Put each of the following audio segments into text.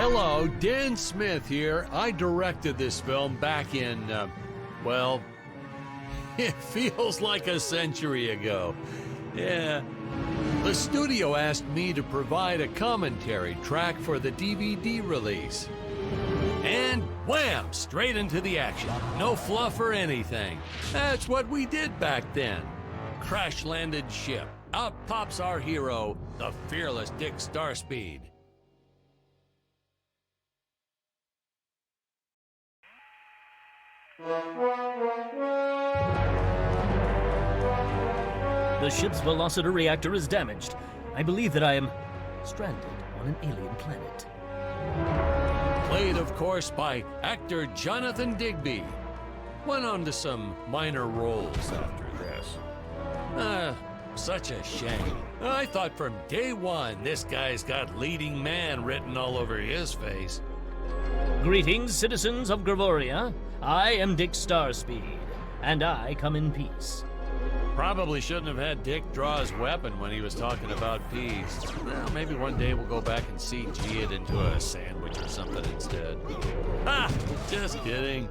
Hello, Dan Smith here. I directed this film back in, well, it feels like a century ago. Yeah. The studio asked me to provide a commentary track for the DVD release. And wham! Straight into the action. No fluff or anything. That's what we did back then. Crash-landed ship. Out pops our hero, the fearless Dick Starspeed. The ship's velociter reactor is damaged. I believe that I am stranded on an alien planet. Played, of course, by actor Jonathan Digby. Went on to some minor roles after this. Such a shame. I thought from day one this guy's got leading man written all over his face. Greetings, citizens of Gravoria. I am Dick Starspeed, and I come in peace. Probably shouldn't have had Dick draw his weapon when he was talking about peace. Well, maybe one day we'll go back and CG it into a sandwich or something instead. Ha! Just kidding.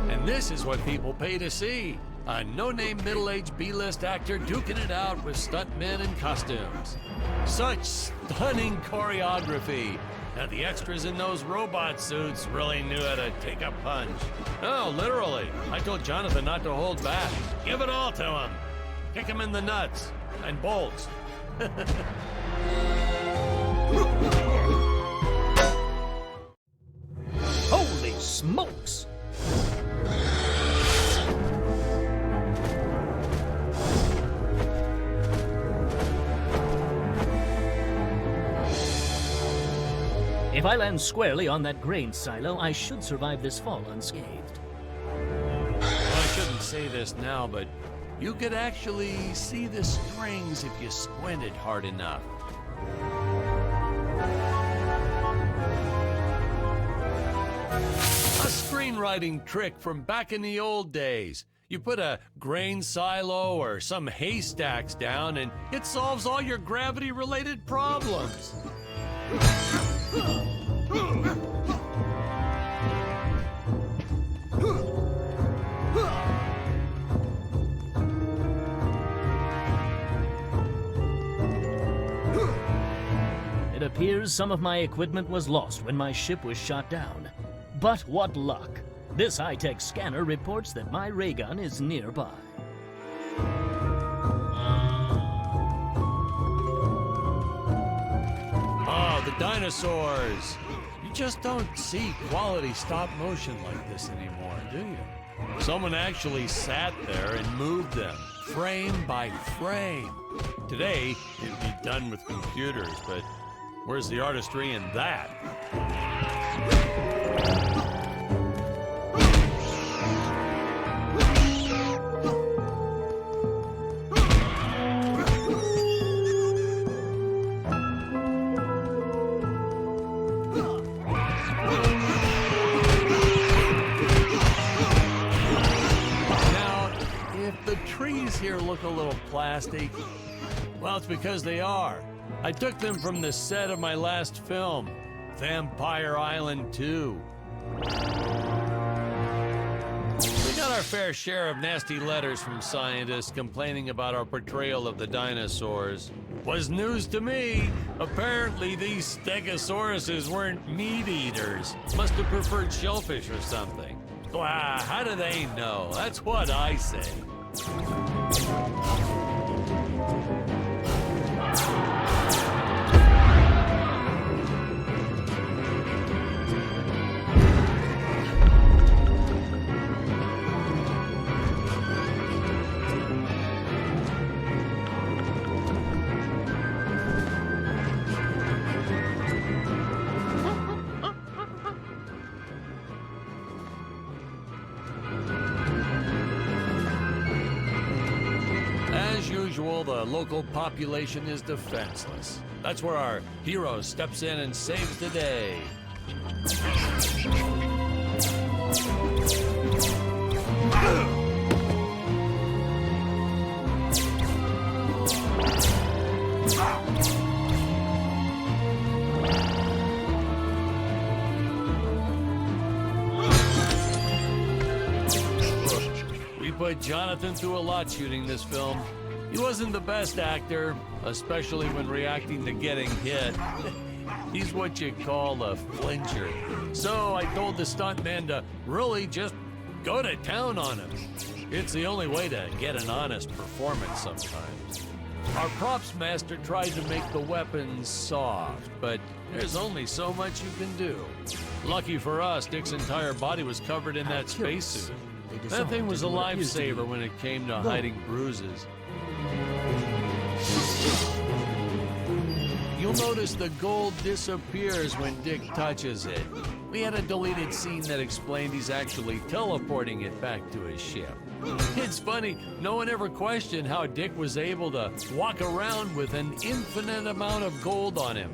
And this is what people pay to see. A no-name middle-aged B-list actor duking it out with stuntmen in costumes. Such stunning choreography. Now the extras in those robot suits really knew how to take a punch. Oh, literally. I told Jonathan not to hold back. Give it all to him. Kick him in the nuts and bolts. Holy smokes! If I land squarely on that grain silo, I should survive this fall unscathed. Well, I shouldn't say this now, but you could actually see the strings if you squinted hard enough. A screenwriting trick from back in the old days. You put a grain silo or some haystacks down and it solves all your gravity-related problems. It appears some of my equipment was lost when my ship was shot down. But what luck! This high-tech scanner reports that my ray gun is nearby. Oh, the dinosaurs! You just don't see quality stop motion like this anymore, do you? Someone actually sat there and moved them, frame by frame. Today, it'd be done with computers, but where's the artistry in that? Trees here look a little plastic. Well, it's because they are. I took them from the set of my last film, Vampire Island 2. We got our fair share of nasty letters from scientists complaining about our portrayal of the dinosaurs. Was news to me. Apparently, these stegosauruses weren't meat eaters. Must have preferred shellfish or something. Wow, how do they know? That's what I say. The local population is defenseless. That's where our hero steps in and saves the day. put Jonathan through a lot shooting this film. He wasn't the best actor, especially when reacting to getting hit. He's what you call a flincher. So I told the stuntman to really just go to town on him. It's the only way to get an honest performance sometimes. Our props master tried to make the weapons soft, but there's only so much you can do. Lucky for us, Dick's entire body was covered in that spacesuit. That thing was a lifesaver when it came to hiding bruises. You'll notice the gold disappears when Dick touches it. We had a deleted scene that explained he's actually teleporting it back to his ship. It's funny, no one ever questioned how Dick was able to walk around with an infinite amount of gold on him.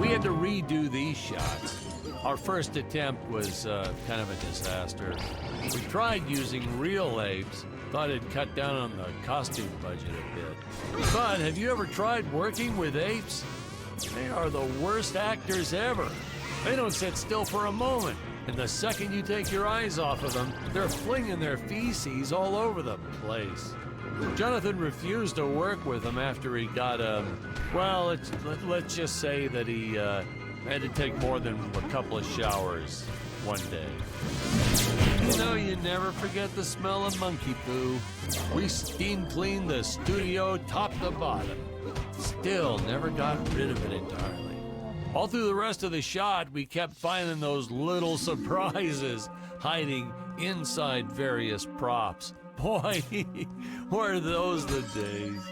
We had to redo these shots. Our first attempt was kind of a disaster. We tried using real apes, thought it'd cut down on the costume budget a bit. But have you ever tried working with apes? They are the worst actors ever. They don't sit still for a moment, and the second you take your eyes off of them, they're flinging their feces all over the place. Jonathan refused to work with them after he got well, let's just say that he had to take more than a couple of showers one day. You know, you never forget the smell of monkey poo. We steam cleaned the studio top to bottom. Still never got rid of it entirely. All through the rest of the shot, we kept finding those little surprises hiding inside various props. Boy, were those the days.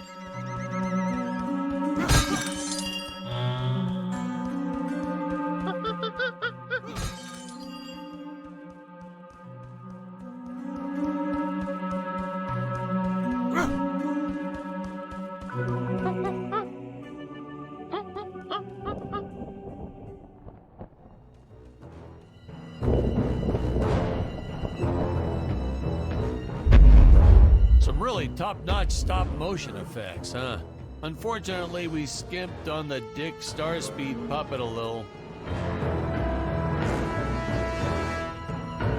Some really top-notch stop-motion effects, huh? Unfortunately, we skimped on the Dick Starspeed puppet a little.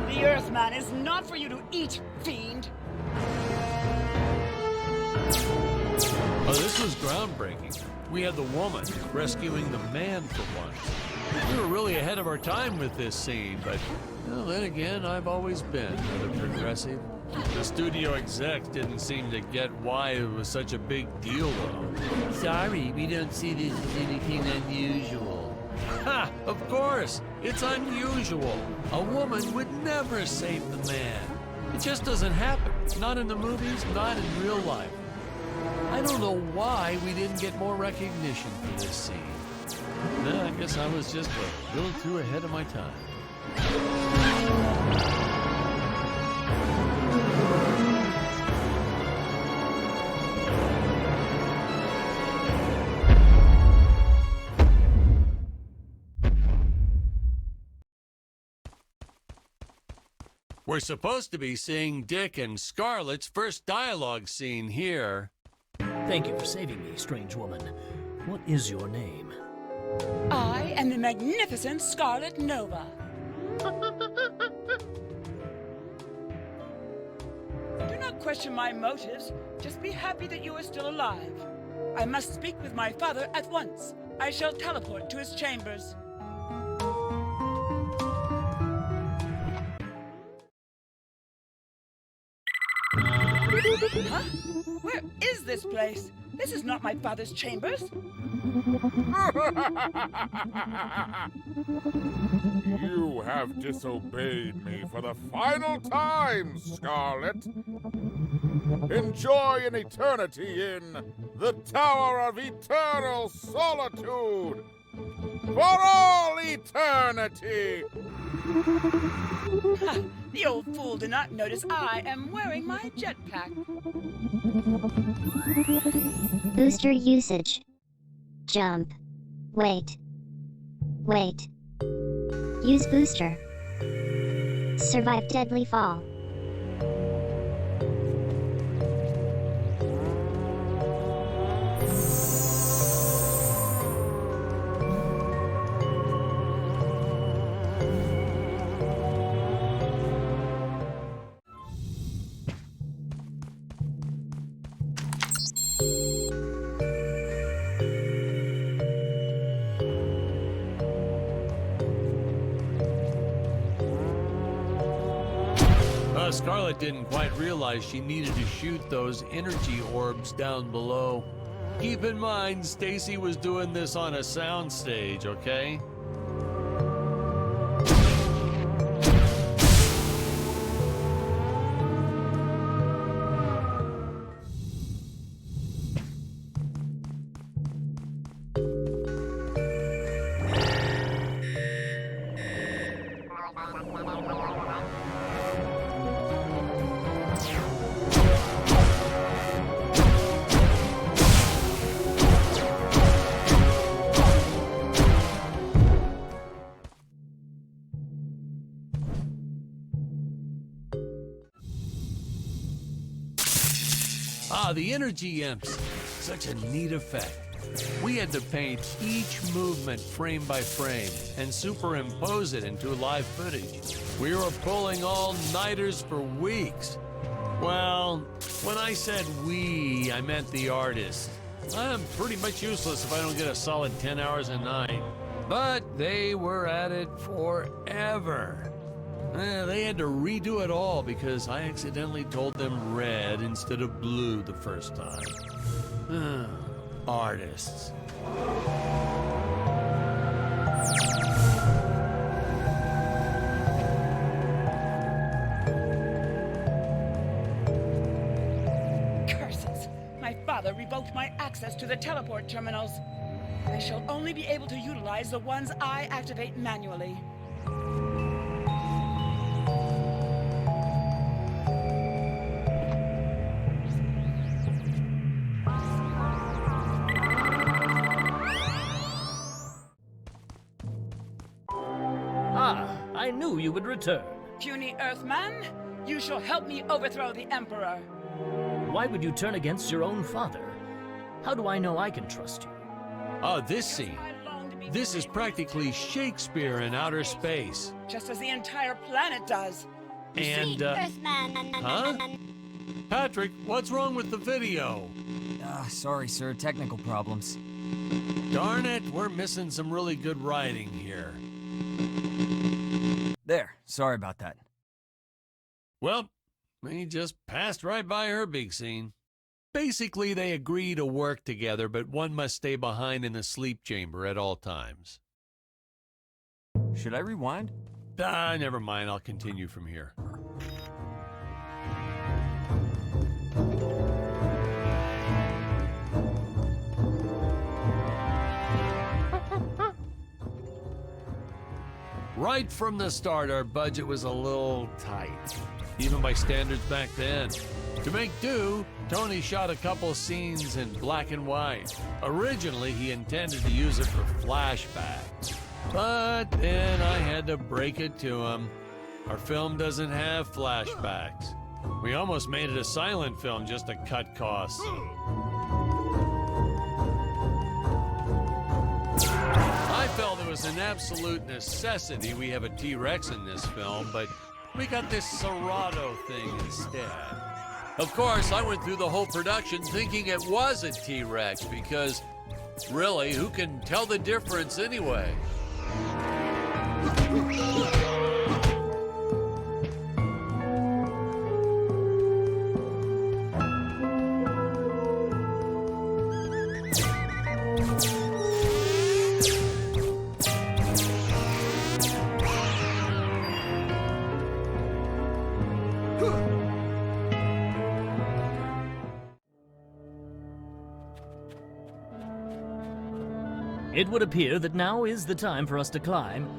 The Earthman is not for you to eat, fiend! Oh, this was groundbreaking. We had the woman rescuing the man for once. We were really ahead of our time with this scene, but well, then again, I've always been rather progressive. The studio execs didn't seem to get why it was such a big deal, though. Sorry, we don't see this as anything unusual. Ha! Of course! It's unusual. A woman would never save the man. It just doesn't happen. Not in the movies, not in real life. I don't know why we didn't get more recognition for this scene. No, I guess I was just a little too ahead of my time. We're supposed to be seeing Dick and Scarlett's first dialogue scene here. Thank you for saving me, strange woman. What is your name? I am the magnificent Scarlet Nova. Do not question my motives. Just be happy that you are still alive. I must speak with my father at once. I shall teleport to his chambers. Huh? Where is this place? This is not my father's chambers. You have disobeyed me for the final time, Scarlet. Enjoy an eternity in the Tower of Eternal Solitude. For all eternity! Ha! The old fool did not notice I am wearing my jetpack. Booster usage. Jump. Wait. Wait. Use booster. Survive deadly fall. Scarlet didn't quite realize she needed to shoot those energy orbs down below. Keep in mind, Stacy was doing this on a soundstage, okay? The energy imps. Such a neat effect. We had to paint each movement frame by frame and superimpose it into live footage. We were pulling all-nighters for weeks. Well, when I said we, I meant the artists. I'm pretty much useless if I don't get a solid 10 hours a night. But they were at it forever. They had to redo it all because I accidentally told them red instead of blue the first time. Artists. Curses! My father revoked my access to the teleport terminals. I shall only be able to utilize the ones I activate manually. I knew you would return. Puny Earthman, you shall help me overthrow the Emperor. Why would you turn against your own father? How do I know I can trust you? Oh, this scene. This is practically Shakespeare in outer space. Just as the entire planet does. And, huh? Patrick, what's wrong with the video? Sorry, sir. Technical problems. Darn it, we're missing some really good writing here. There. Sorry about that. Well, we just passed right by her big scene. Basically, they agree to work together, but one must stay behind in the sleep chamber at all times. Should I rewind? Never mind. I'll continue from here. Right from the start, our budget was a little tight, even by standards back then. To make do, Tony shot a couple scenes in black and white. Originally, he intended to use it for flashbacks. But then I had to break it to him. Our film doesn't have flashbacks. We almost made it a silent film just to cut costs. I felt it was an absolute necessity we have a T-Rex in this film, but we got this Serato thing instead. Of course, I went through the whole production thinking it was a T-Rex because, really, who can tell the difference anyway? It would appear that now is the time for us to climb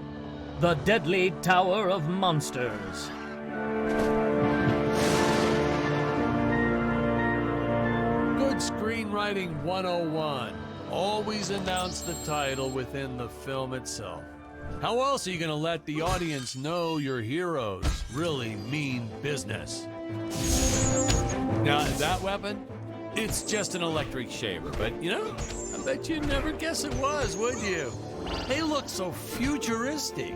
the Deadly Tower of Monsters. Good screenwriting 101. Always announce the title within the film itself. How else are you going to let the audience know your heroes really mean business? Now, that weapon, It's just an electric shaver, but you know, I bet you'd never guess it was, would you? They look so futuristic.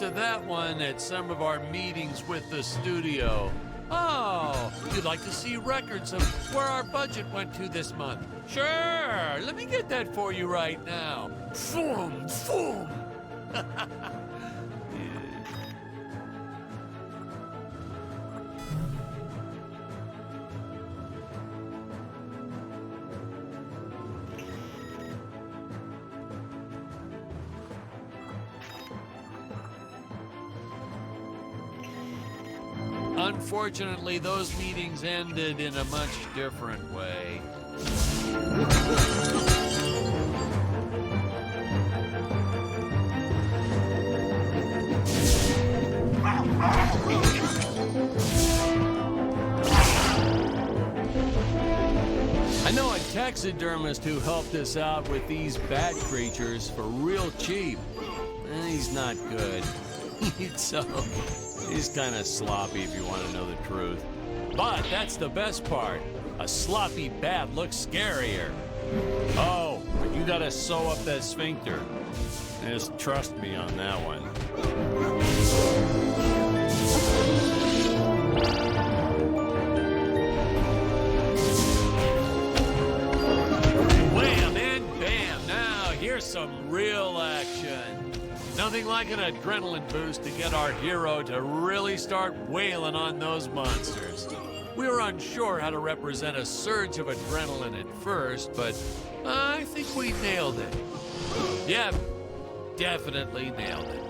Of that one at some of our meetings with the studio. Oh, you'd like to see records of where our budget went to this month? Sure, let me get that for you right now. Boom, boom. Unfortunately, those meetings ended in a much different way. I know a taxidermist who helped us out with these bat creatures for real cheap. He's not good. He's kind of sloppy if you want to know the truth. But that's the best part. A sloppy bat looks scarier. Oh, but you gotta sew up that sphincter. Just trust me on that one. Wham and bam! Now here's some real action. Nothing like an adrenaline boost to get our hero to really start wailing on those monsters. We were unsure how to represent a surge of adrenaline at first, but I think we nailed it. Yeah, definitely nailed it.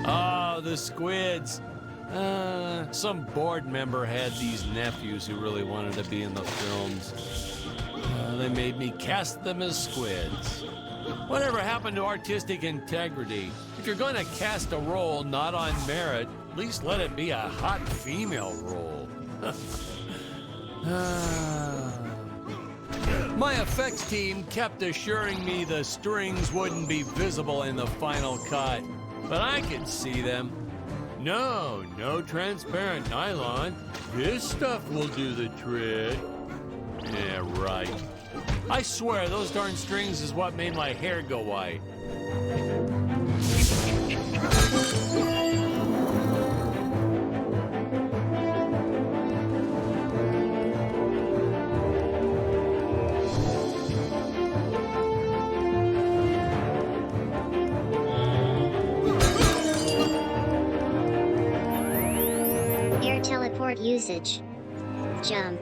Oh, the squids. Some board member had these nephews who really wanted to be in the films. They made me cast them as squids. Whatever happened to artistic integrity? If you're going to cast a role not on merit, at least let it be a hot female role. My effects team kept assuring me the strings wouldn't be visible in the final cut, but I could see them. No transparent nylon. This stuff will do the trick. Yeah, right. I swear, those darn strings is what made my hair go white. Air teleport usage. Jump.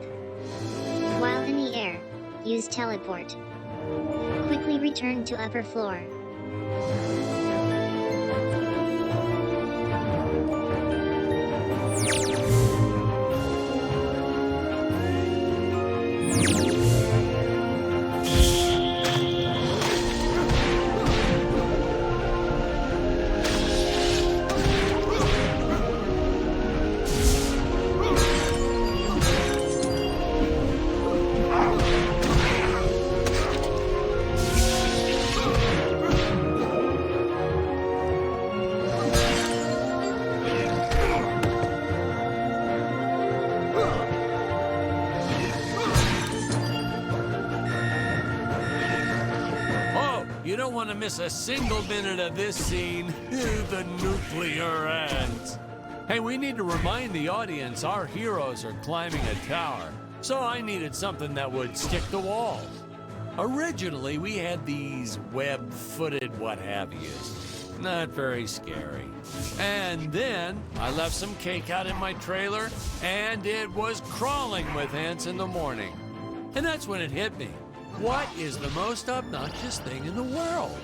While in the air, use teleport. Quickly return to upper floor. You don't want to miss a single minute of this scene. The nuclear ants. Hey, we need to remind the audience our heroes are climbing a tower, so I needed something that would stick to walls. Originally, we had these web-footed what-have-yous. Not very scary. And then I left some cake out in my trailer, and it was crawling with ants in the morning. And that's when it hit me. What is the most obnoxious thing in the world?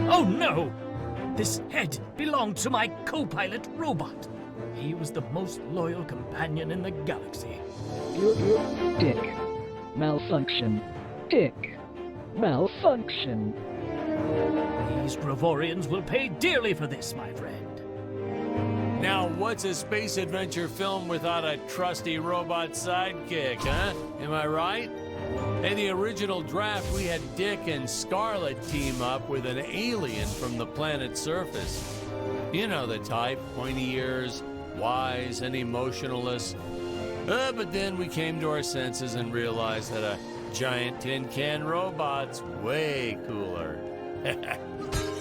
Oh no! This head belonged to my co-pilot robot. He was the most loyal companion in the galaxy. Dick. Malfunction. Dick. Malfunction. These Gravorians will pay dearly for this, my friend. Now, what's a space adventure film without a trusty robot sidekick, huh? Am I right? In the original draft, we had Dick and Scarlet team up with an alien from the planet's surface. You know the type, pointy ears, wise and emotionless. But then we came to our senses and realized that a giant tin can robot's way cooler.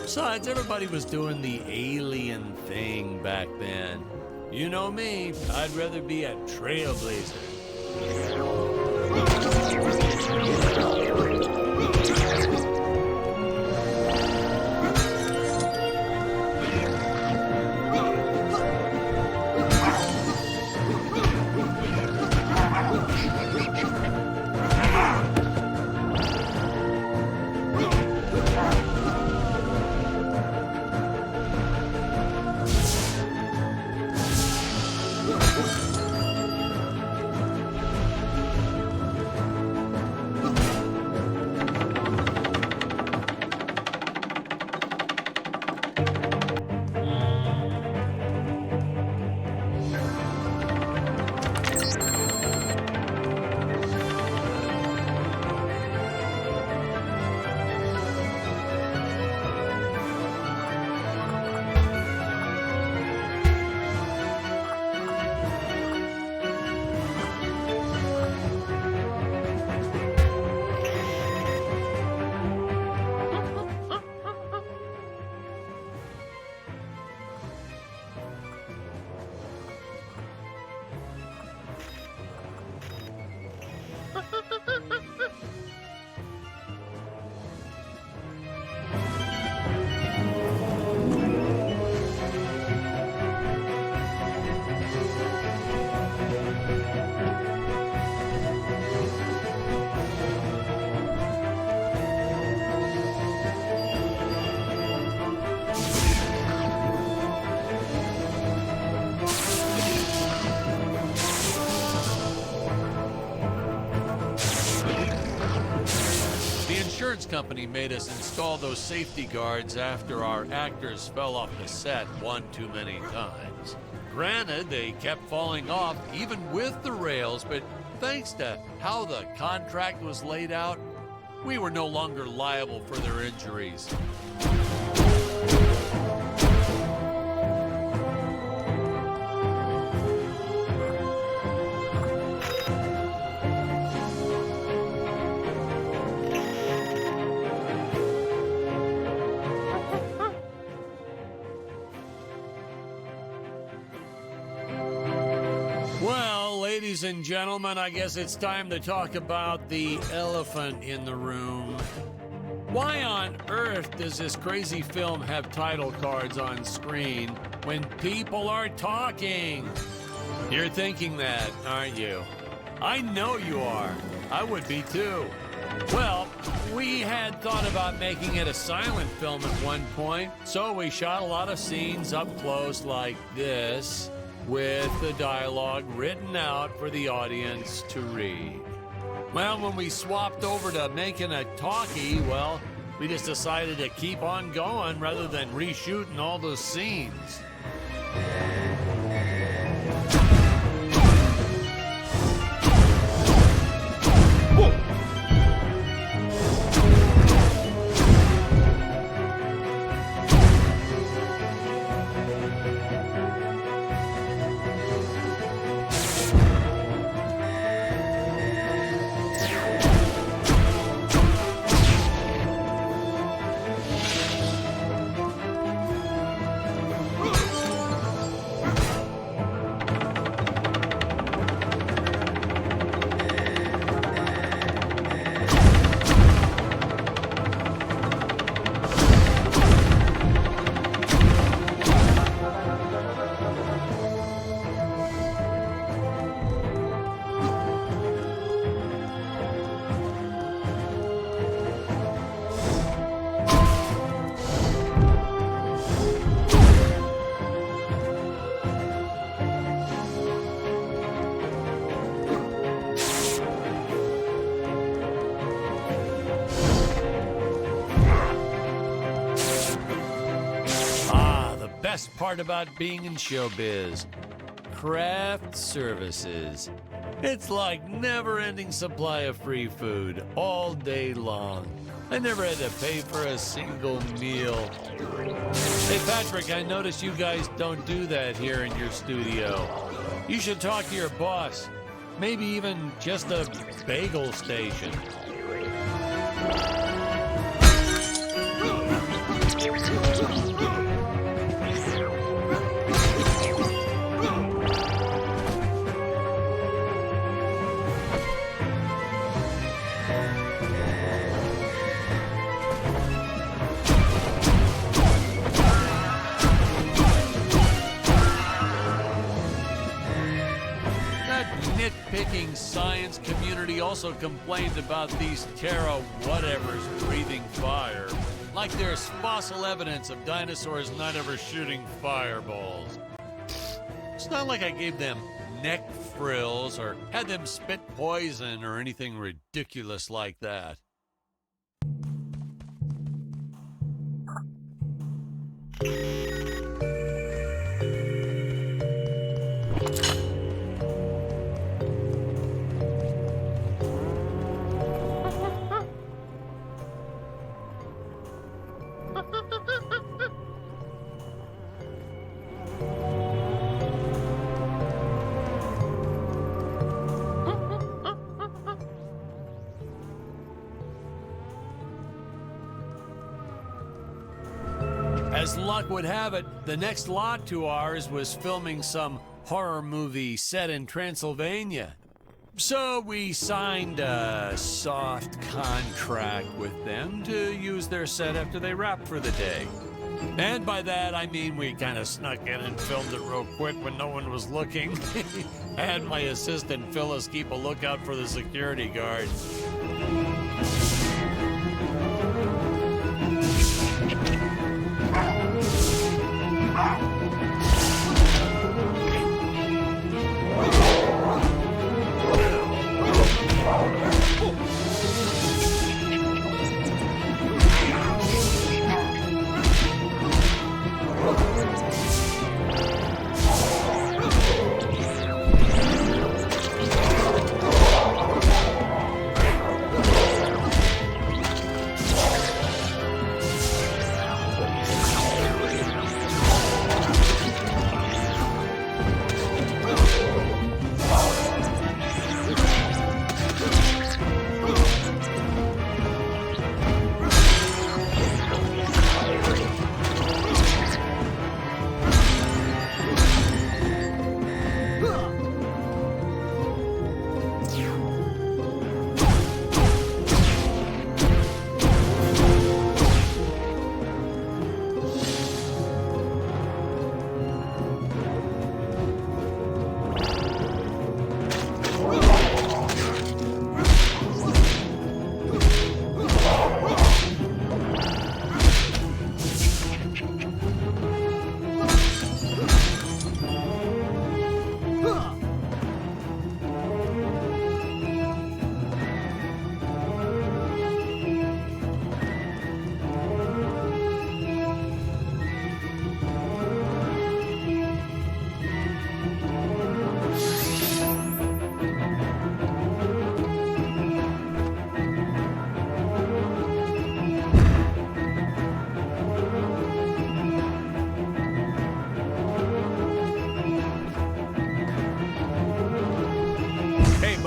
Besides, everybody was doing the alien thing back then. You know me, I'd rather be a trailblazer. Company made us install those safety guards after our actors fell off the set one too many times. Granted, they kept falling off even with the rails, but thanks to how the contract was laid out, we were no longer liable for their injuries. Well, ladies and gentlemen, I guess it's time to talk about the elephant in the room. Why on earth does this crazy film have title cards on screen when people are talking? You're thinking that, aren't you? I know you are. I would be too. Well, we had thought about making it a silent film at one point, so we shot a lot of scenes up close like this, with the dialogue written out for the audience to read. Well, when we swapped over to making a talkie, well, we just decided to keep on going rather than reshooting all those scenes. Best part about being in showbiz, craft services. It's like never-ending supply of free food all day long. I never had to pay for a single meal. Hey Patrick, I noticed you guys don't do that here in your studio. You should talk to your boss. Maybe even just a bagel station. Nitpicking science community also complained about these Terra whatevers breathing fire, like there's fossil evidence of dinosaurs not ever shooting fireballs. It's not like I gave them neck frills or had them spit poison or anything ridiculous like that. As luck would have it, the next lot to ours was filming some horror movie set in Transylvania. So we signed a soft contract with them to use their set after they wrapped for the day. And by that, I mean we kind of snuck in and filmed it real quick when no one was looking. I had my assistant Phyllis keep a lookout for the security guard.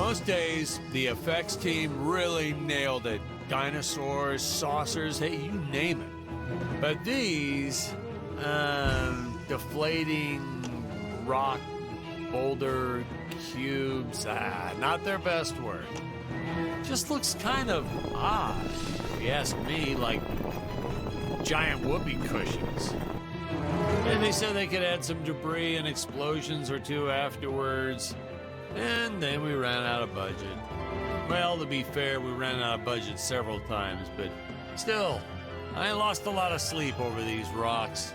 Most days, the effects team really nailed it. Dinosaurs, saucers, hey, you name it. But these, deflating rock boulder cubes, not their best work. Just looks kind of odd, if you ask me, like giant whoopee cushions. And they said they could add some debris and explosions or two afterwards. And then we ran out of budget. Well, to be fair, we ran out of budget several times, but still, I lost a lot of sleep over these rocks.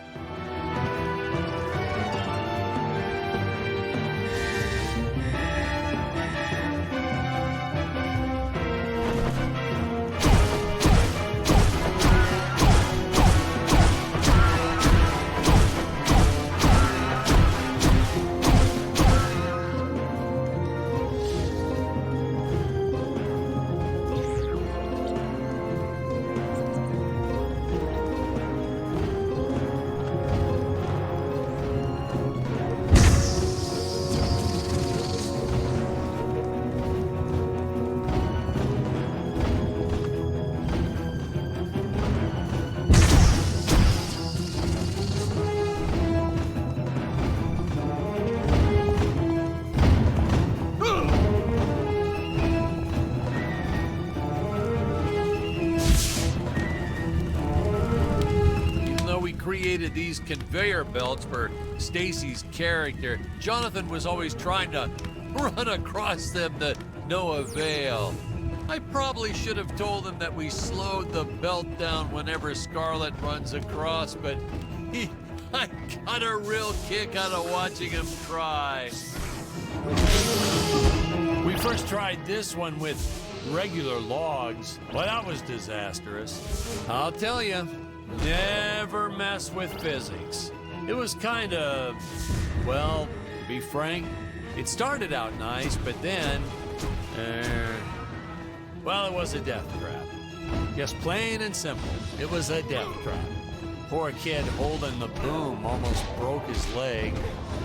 Created these conveyor belts for Stacy's character, Jonathan was always trying to run across them to no avail. I probably should have told him that we slowed the belt down whenever Scarlet runs across, but I got a real kick out of watching him try. We first tried this one with regular logs. Well, that was disastrous. I'll tell you. Never mess with physics. It was kind of, well, to be frank, it started out nice, but then, well, it was a death trap. Just plain and simple, it was a death trap. Poor kid holding the boom almost broke his leg.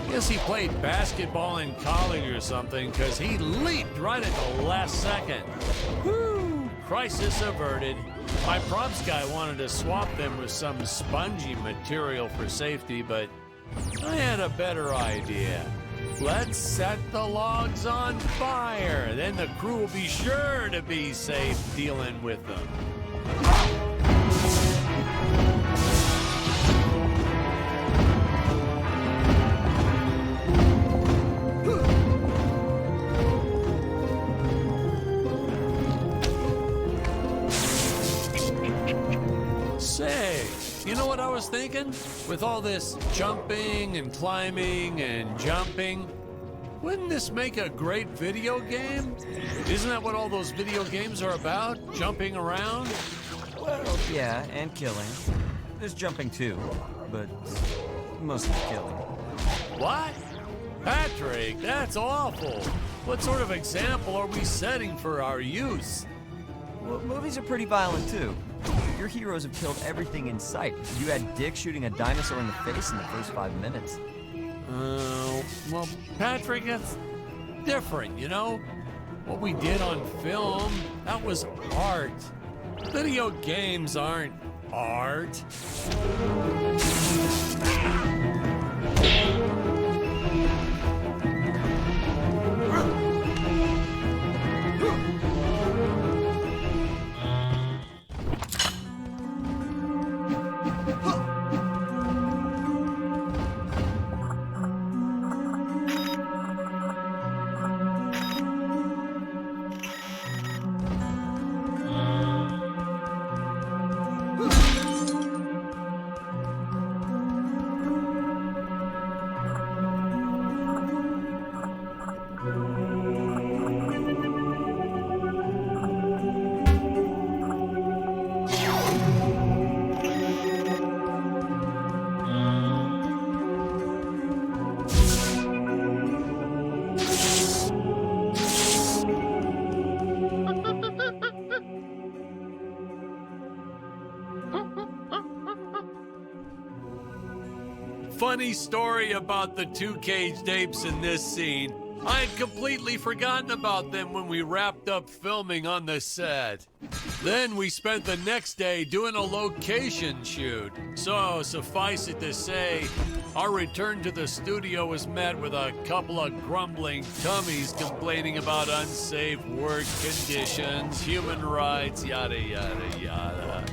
Guess he played basketball in college or something, because he leaped right at the last second. Whew, crisis averted. My props guy wanted to swap them with some spongy material for safety, but I had a better idea. Let's set the logs on fire, then the crew will be sure to be safe dealing with them. Say, you know what I was thinking? With all this jumping and climbing and jumping, wouldn't this make a great video game? Isn't that what all those video games are about? Jumping around? Well, yeah, and killing. There's jumping too, but mostly killing. What? Patrick, that's awful. What sort of example are we setting for our youth? Well, movies are pretty violent too. Your heroes have killed everything in sight. You had Dick shooting a dinosaur in the face in the first 5 minutes. Well, Patrick, that's different, you know? What we did on film, that was art. Video games aren't art. Funny story about the two caged apes in this scene. I had completely forgotten about them when we wrapped up filming on the set. Then we spent the next day doing a location shoot. So, suffice it to say, our return to the studio was met with a couple of grumbling tummies complaining about unsafe work conditions, human rights, yada, yada, yada.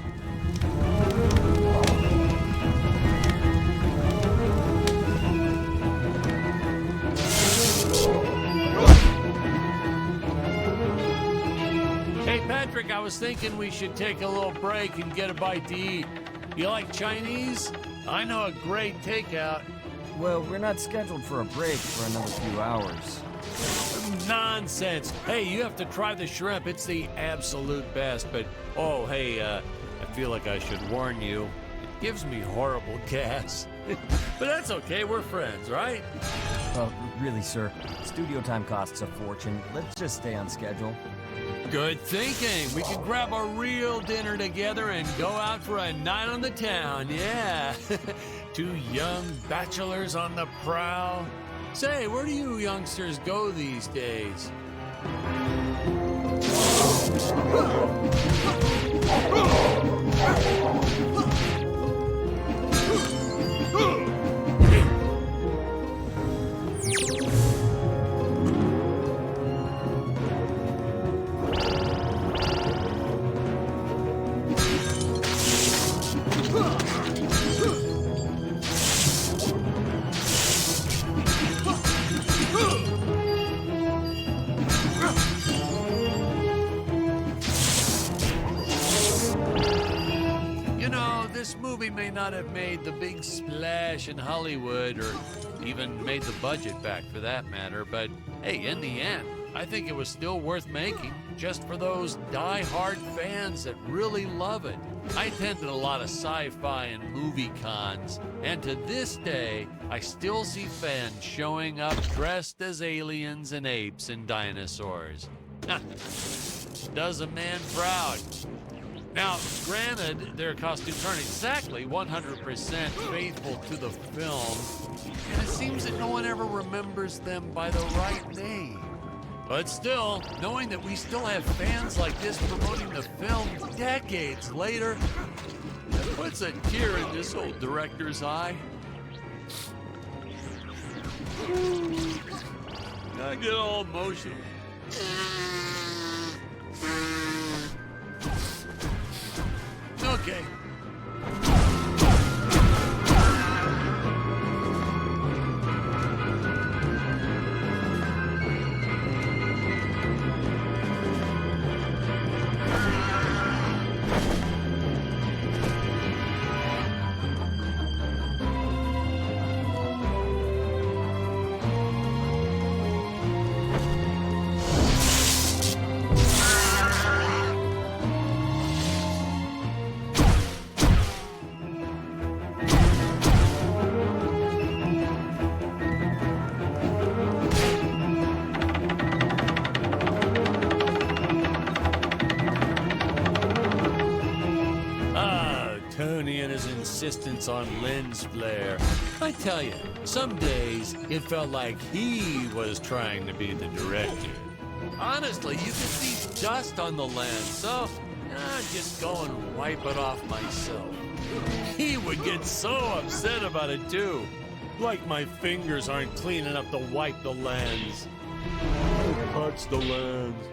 Hey, Patrick, I was thinking we should take a little break and get a bite to eat. You like Chinese? I know a great takeout. Well, we're not scheduled for a break for another few hours. Nonsense. Hey, you have to try the shrimp. It's the absolute best. But, oh, hey, I feel like I should warn you. It gives me horrible gas. But that's okay. We're friends, right? Really, sir. Studio time costs a fortune. Let's just stay on schedule. Good thinking. We can grab a real dinner together and go out for a night on the town. Yeah. Two young bachelors on the prowl. Say, where do you youngsters go these days? This movie may not have made the big splash in Hollywood or even made the budget back for that matter, but hey, in the end, I think it was still worth making just for those die-hard fans that really love it. I attended a lot of sci-fi and movie cons, and to this day, I still see fans showing up dressed as aliens and apes and dinosaurs. Does a man proud. Now, granted, their costumes aren't exactly 100% faithful to the film, and it seems that no one ever remembers them by the right name. But still, knowing that we still have fans like this promoting the film decades later, it puts a tear in this old director's eye. I get all emotional. Okay. Tony and his insistence on lens flare. I tell you, some days it felt like he was trying to be the director. Honestly, you could see dust on the lens, so I'd just go and wipe it off myself. He would get so upset about it too. Like my fingers aren't clean enough to wipe the lens. Touch the lens,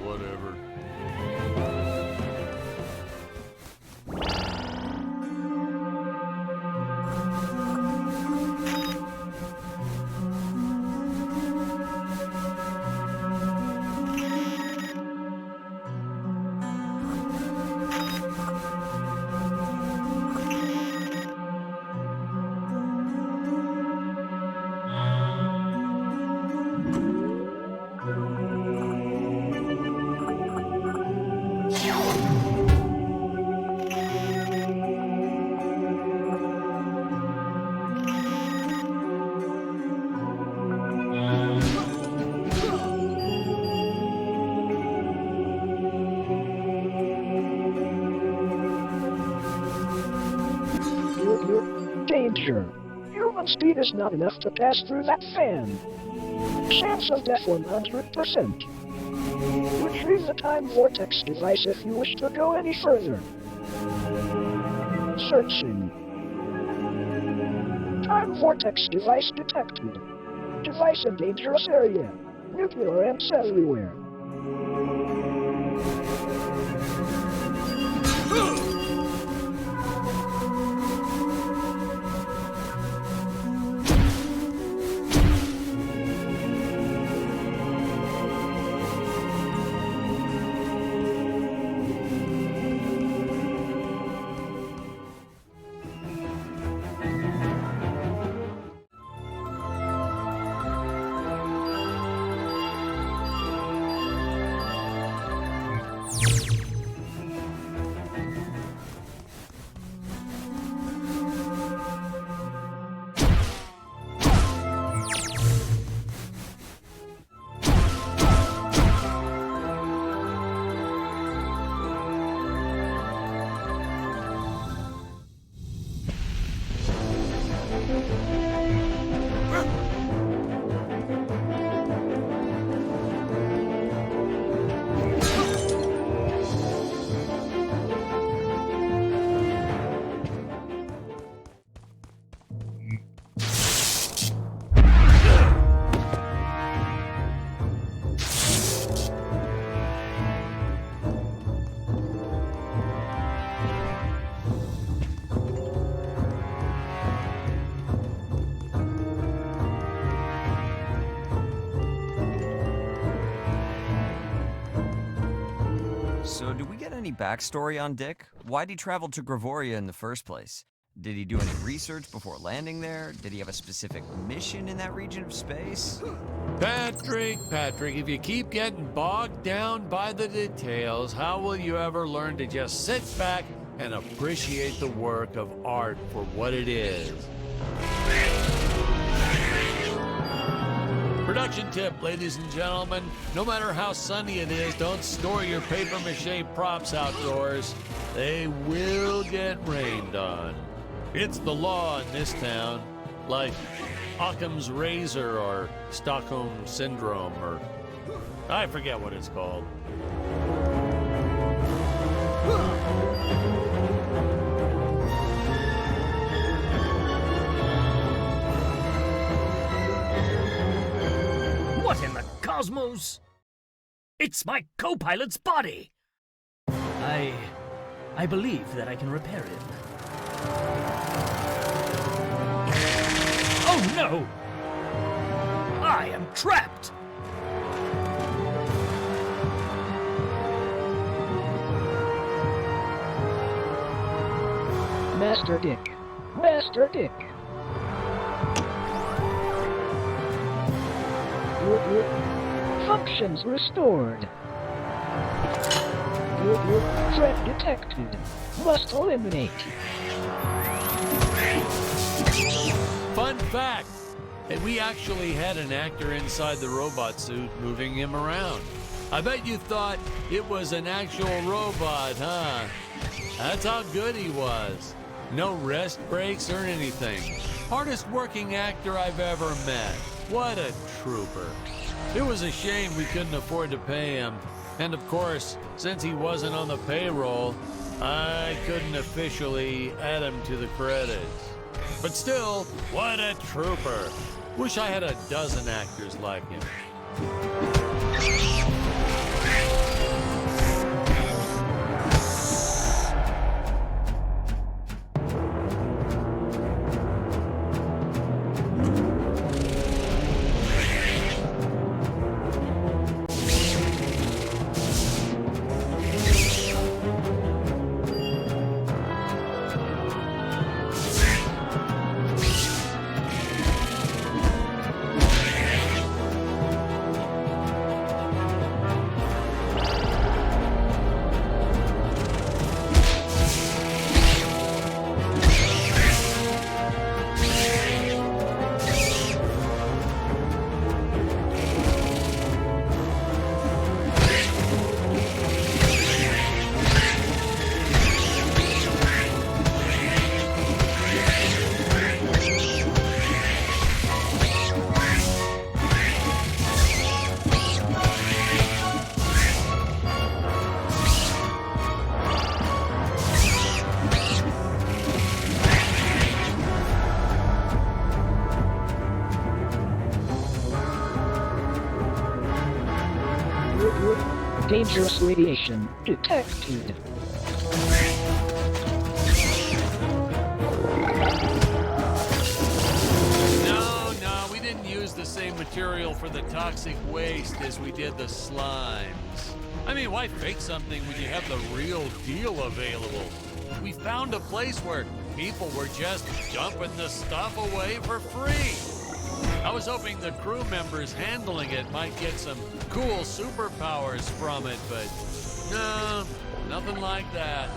whatever. Ground speed is not enough to pass through that fan. Chance of death 100%. Retrieve the time vortex device if you wish to go any further. Searching. Time vortex device detected. Device in dangerous area. Nuclear amps everywhere. So, do we get any backstory on Dick? Why'd he travel to Gravoria in the first place? Did he do any research before landing there? Did he have a specific mission in that region of space? Patrick, if you keep getting bogged down by the details, how will you ever learn to just sit back and appreciate the work of art for what it is? Production tip, ladies and gentlemen, no matter how sunny it is, don't store your papier-mâché props outdoors. They will get rained on. It's the law in this town, like Occam's razor or Stockholm Syndrome, or I forget what it's called. What in the cosmos? It's my co-pilot's body! I believe that I can repair it. Oh no! I am trapped! Master Dick. Master Dick. Functions restored. Threat detected. Must eliminate. Fun fact, that we actually had an actor inside the robot suit moving him around. I bet you thought it was an actual robot, huh? That's how good he was. No rest breaks or anything. Hardest working actor I've ever met. What a trooper. It was a shame we couldn't afford to pay him. And of course, since he wasn't on the payroll, I couldn't officially add him to the credits. But still, what a trooper. Wish I had a dozen actors like him. Dangerous radiation detected. No, we didn't use the same material for the toxic waste as we did the slimes. I mean, why fake something when you have the real deal available? We found a place where people were just dumping the stuff away for free. I was hoping the crew members handling it might get some cool superpowers from it, but no, nothing like that.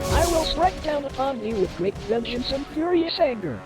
I will strike down upon you with great vengeance and furious anger.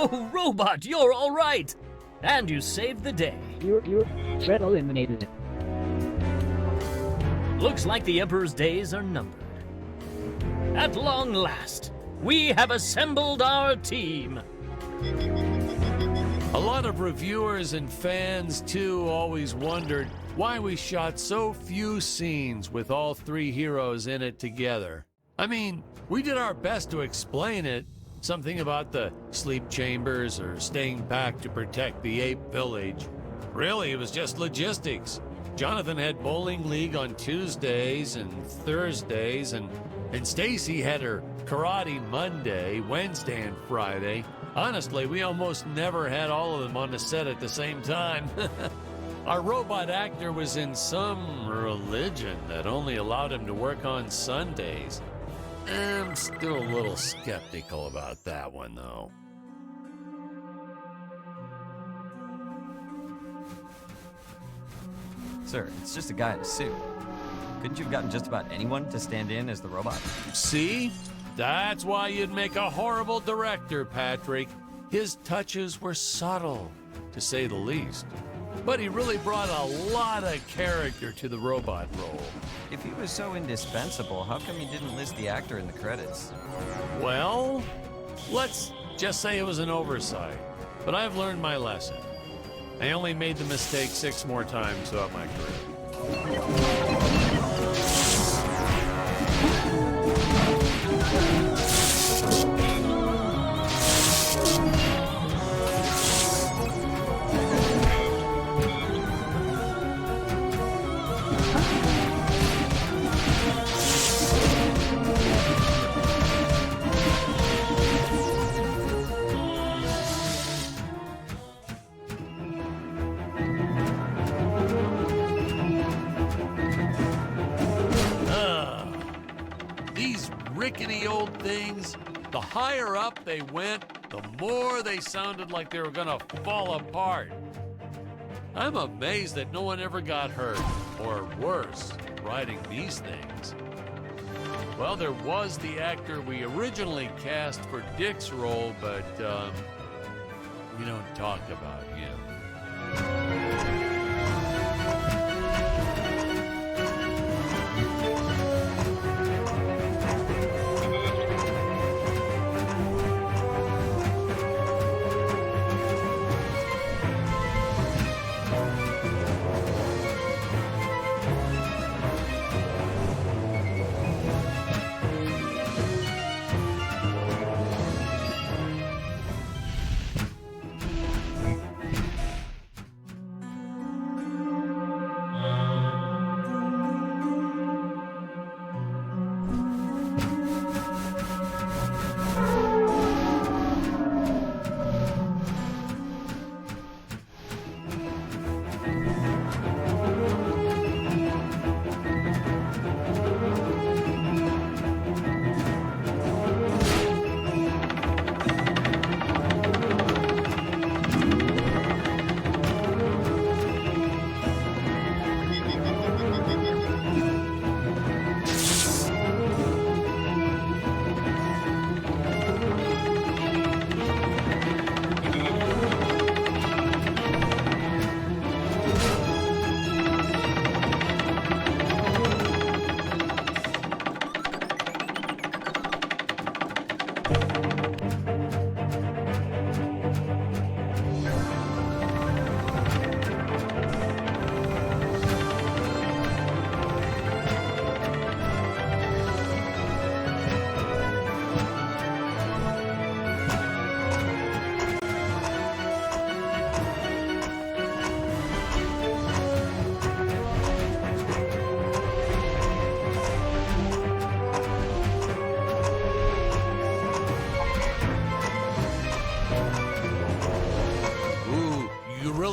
Oh, Robot, you're all right! And you saved the day. You're threat eliminated. Looks like the Emperor's days are numbered. At long last, we have assembled our team. A lot of reviewers and fans, too, always wondered why we shot so few scenes with all three heroes in it together. I mean, we did our best to explain it. Something about the sleep chambers or staying back to protect the ape village. Really, it was just logistics. Jonathan had bowling league on Tuesdays and Thursdays, and Stacy had her karate Monday, Wednesday, and Friday. Honestly, we almost never had all of them on the set at the same time. Our robot actor was in some religion that only allowed him to work on Sundays. I'm still a little skeptical about that one, though. Sir, it's just a guy in a suit. Couldn't you have gotten just about anyone to stand in as the robot? See? That's why you'd make a horrible director, Patrick. His touches were subtle, to say the least. But he really brought a lot of character to the robot role. If he was so indispensable, how come you didn't list the actor in the credits? Well, let's just say it was an oversight. But I've learned my lesson. I only made the mistake 6 more times throughout my career. rickety old things, the higher up they went, the more they sounded like they were gonna fall apart. I'm amazed that no one ever got hurt, or worse, riding these things. Well, there was the actor we originally cast for Dick's role, but we don't talk about him.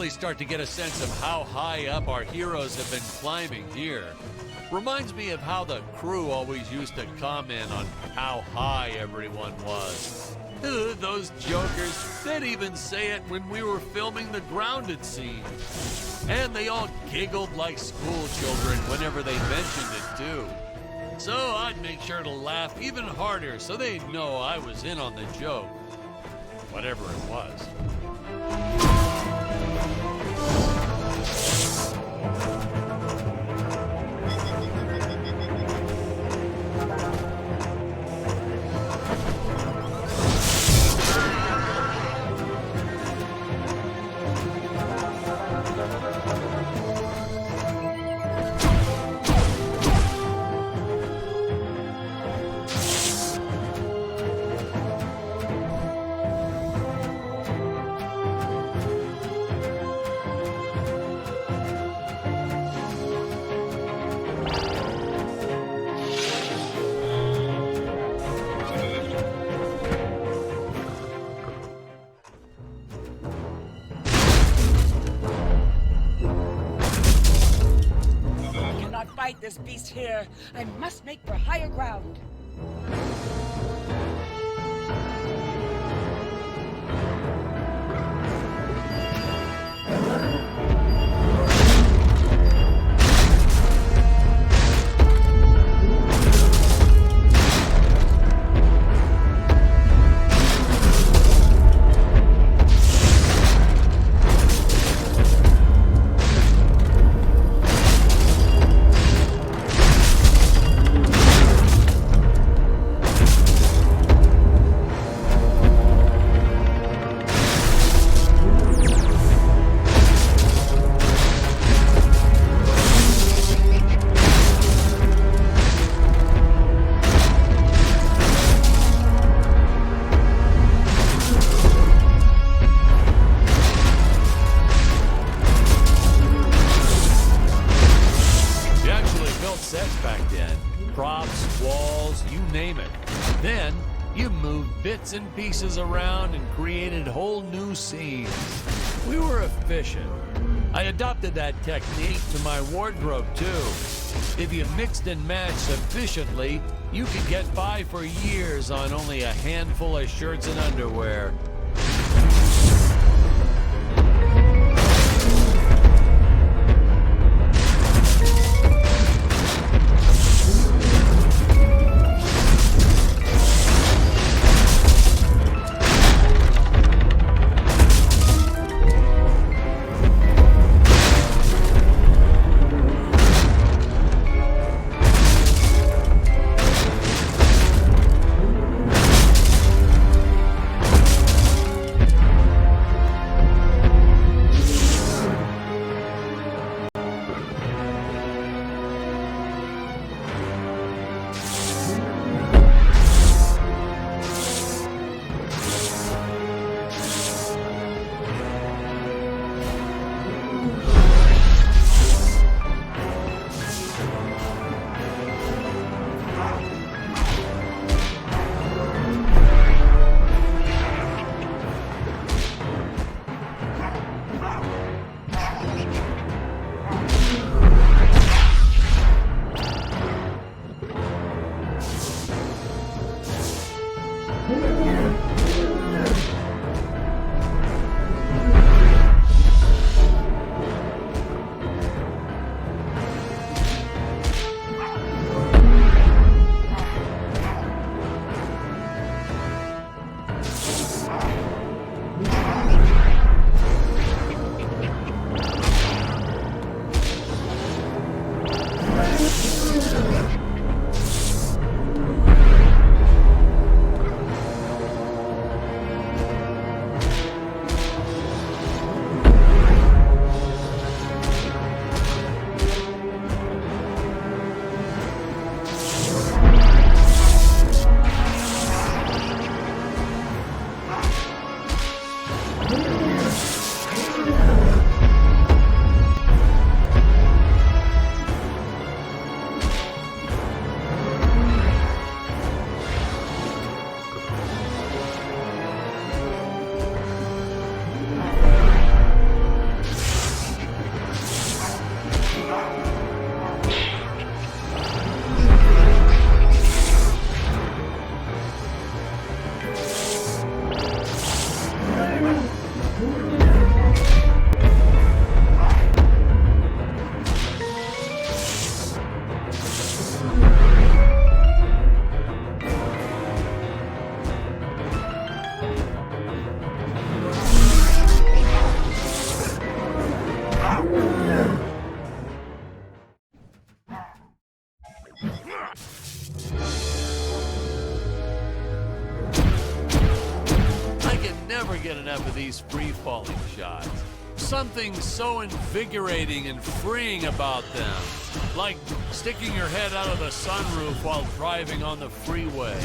Start to get a sense of how high up our heroes have been climbing here. Reminds me of how the crew always used to comment on how high everyone was. Those jokers, they'd even say it when we were filming the grounded scene. And they all giggled like school children whenever they mentioned it too. So I'd make sure to laugh even harder so they'd know I was in on the joke. Whatever it was. This beast here. I must make for higher ground. Props, walls, you name it. Then, you moved bits and pieces around and created whole new scenes. We were efficient. I adopted that technique to my wardrobe, too. If you mixed and matched sufficiently, you could get by for years on only a handful of shirts and underwear. Never get enough of these free-falling shots. Something so invigorating and freeing about them. Like sticking your head out of the sunroof while driving on the freeway.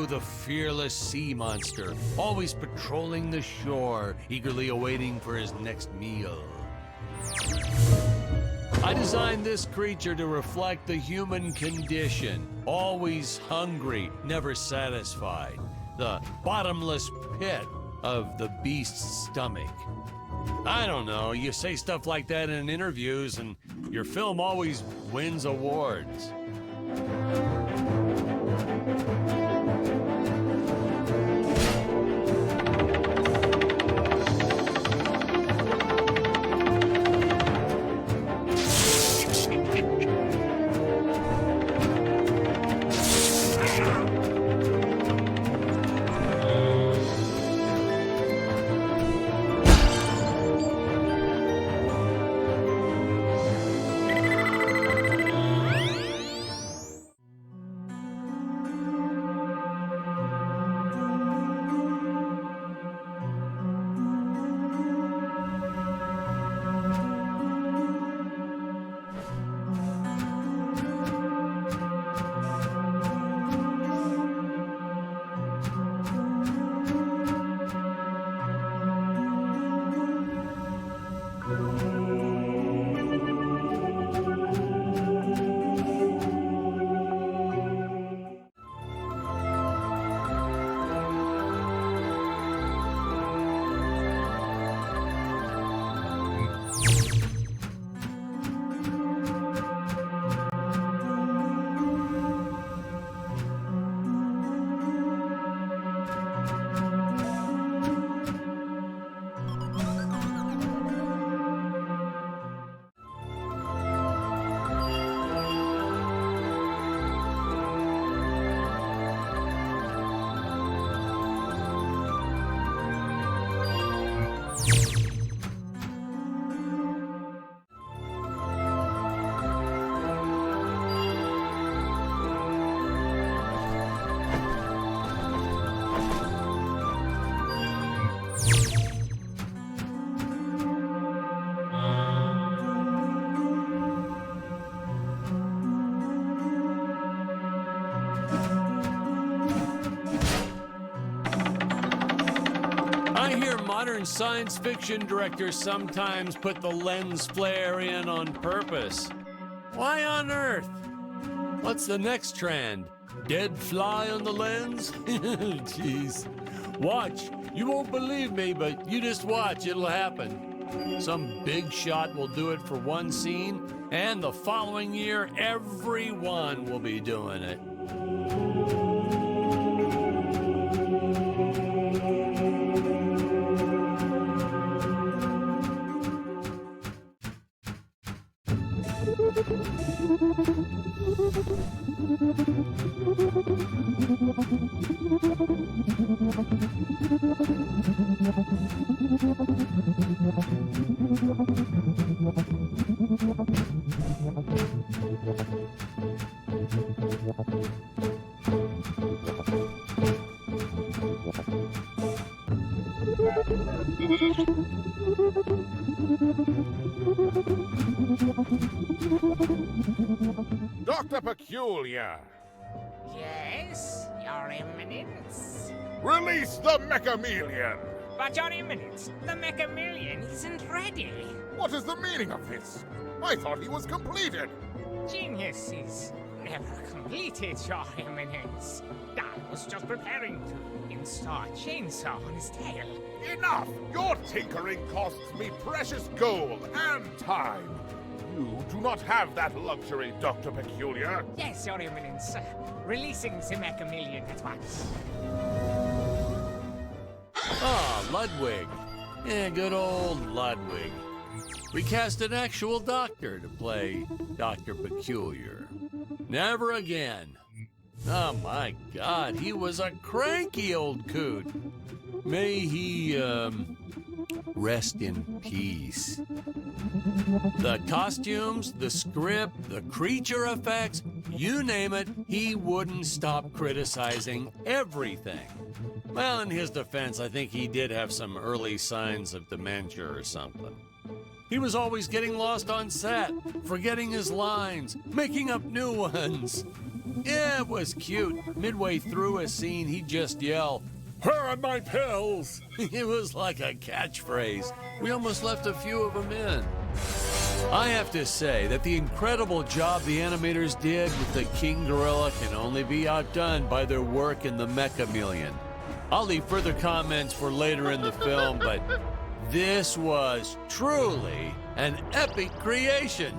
The fearless sea monster, always patrolling the shore, eagerly awaiting for his next meal. I designed this creature to reflect the human condition, always hungry, never satisfied, the bottomless pit of the beast's stomach. I don't know, you say stuff like that in interviews and your film always wins awards. Modern science fiction directors sometimes put the lens flare in on purpose. Why on earth? What's the next trend? Dead fly on the lens? Jeez. Watch. You won't believe me, but you just watch. It'll happen. Some big shot will do it for one scene, and the following year, everyone will be doing it. Dr. Peculiar, Yes, Your Eminence. release the Mechamelion! But Your Eminence, the Mechamelion isn't ready. What is the meaning of this? I thought he was completed. Genius is never completed, Your Eminence. I was just preparing to install a chainsaw on his tail. Enough! Your tinkering costs me precious gold and time. You do not have that luxury, Dr. Peculiar. Yes, Your Eminence. Releasing the Mechamelion at once. Ah, Ludwig. Yeah, good old Ludwig. We cast an actual doctor to play Dr. Peculiar. Never again. Oh my God, he was a cranky old coot. May he, rest in peace. The costumes, the script, the creature effects, you name it, he wouldn't stop criticizing everything. Well, in his defense, I think he did have some early signs of dementia or something. He was always getting lost on set, forgetting his lines, making up new ones. Yeah, it was cute. Midway through a scene, he'd just yell, "Where are my pills?" It was like a catchphrase. We almost left a few of them in. I have to say that the incredible job the animators did with the King Gorilla can only be outdone by their work in the Mechamelion. I'll leave further comments for later in the film, but this was truly an epic creation.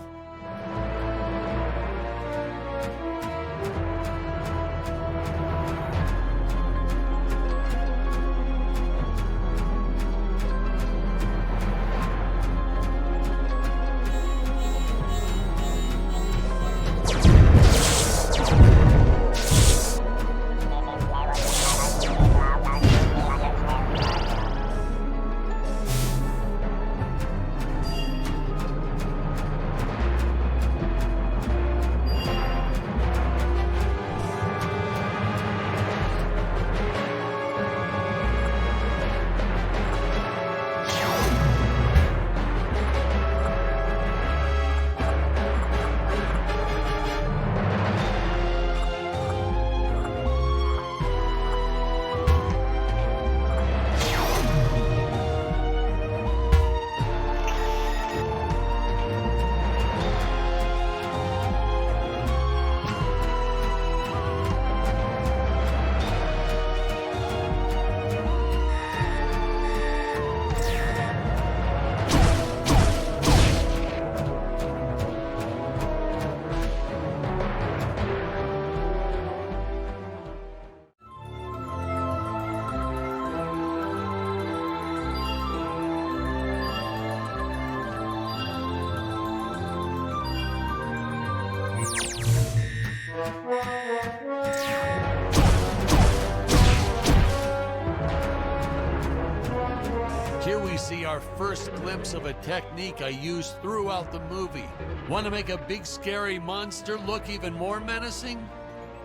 Here we see our first glimpse of a technique I used throughout the movie. Want to make a big scary monster look even more menacing?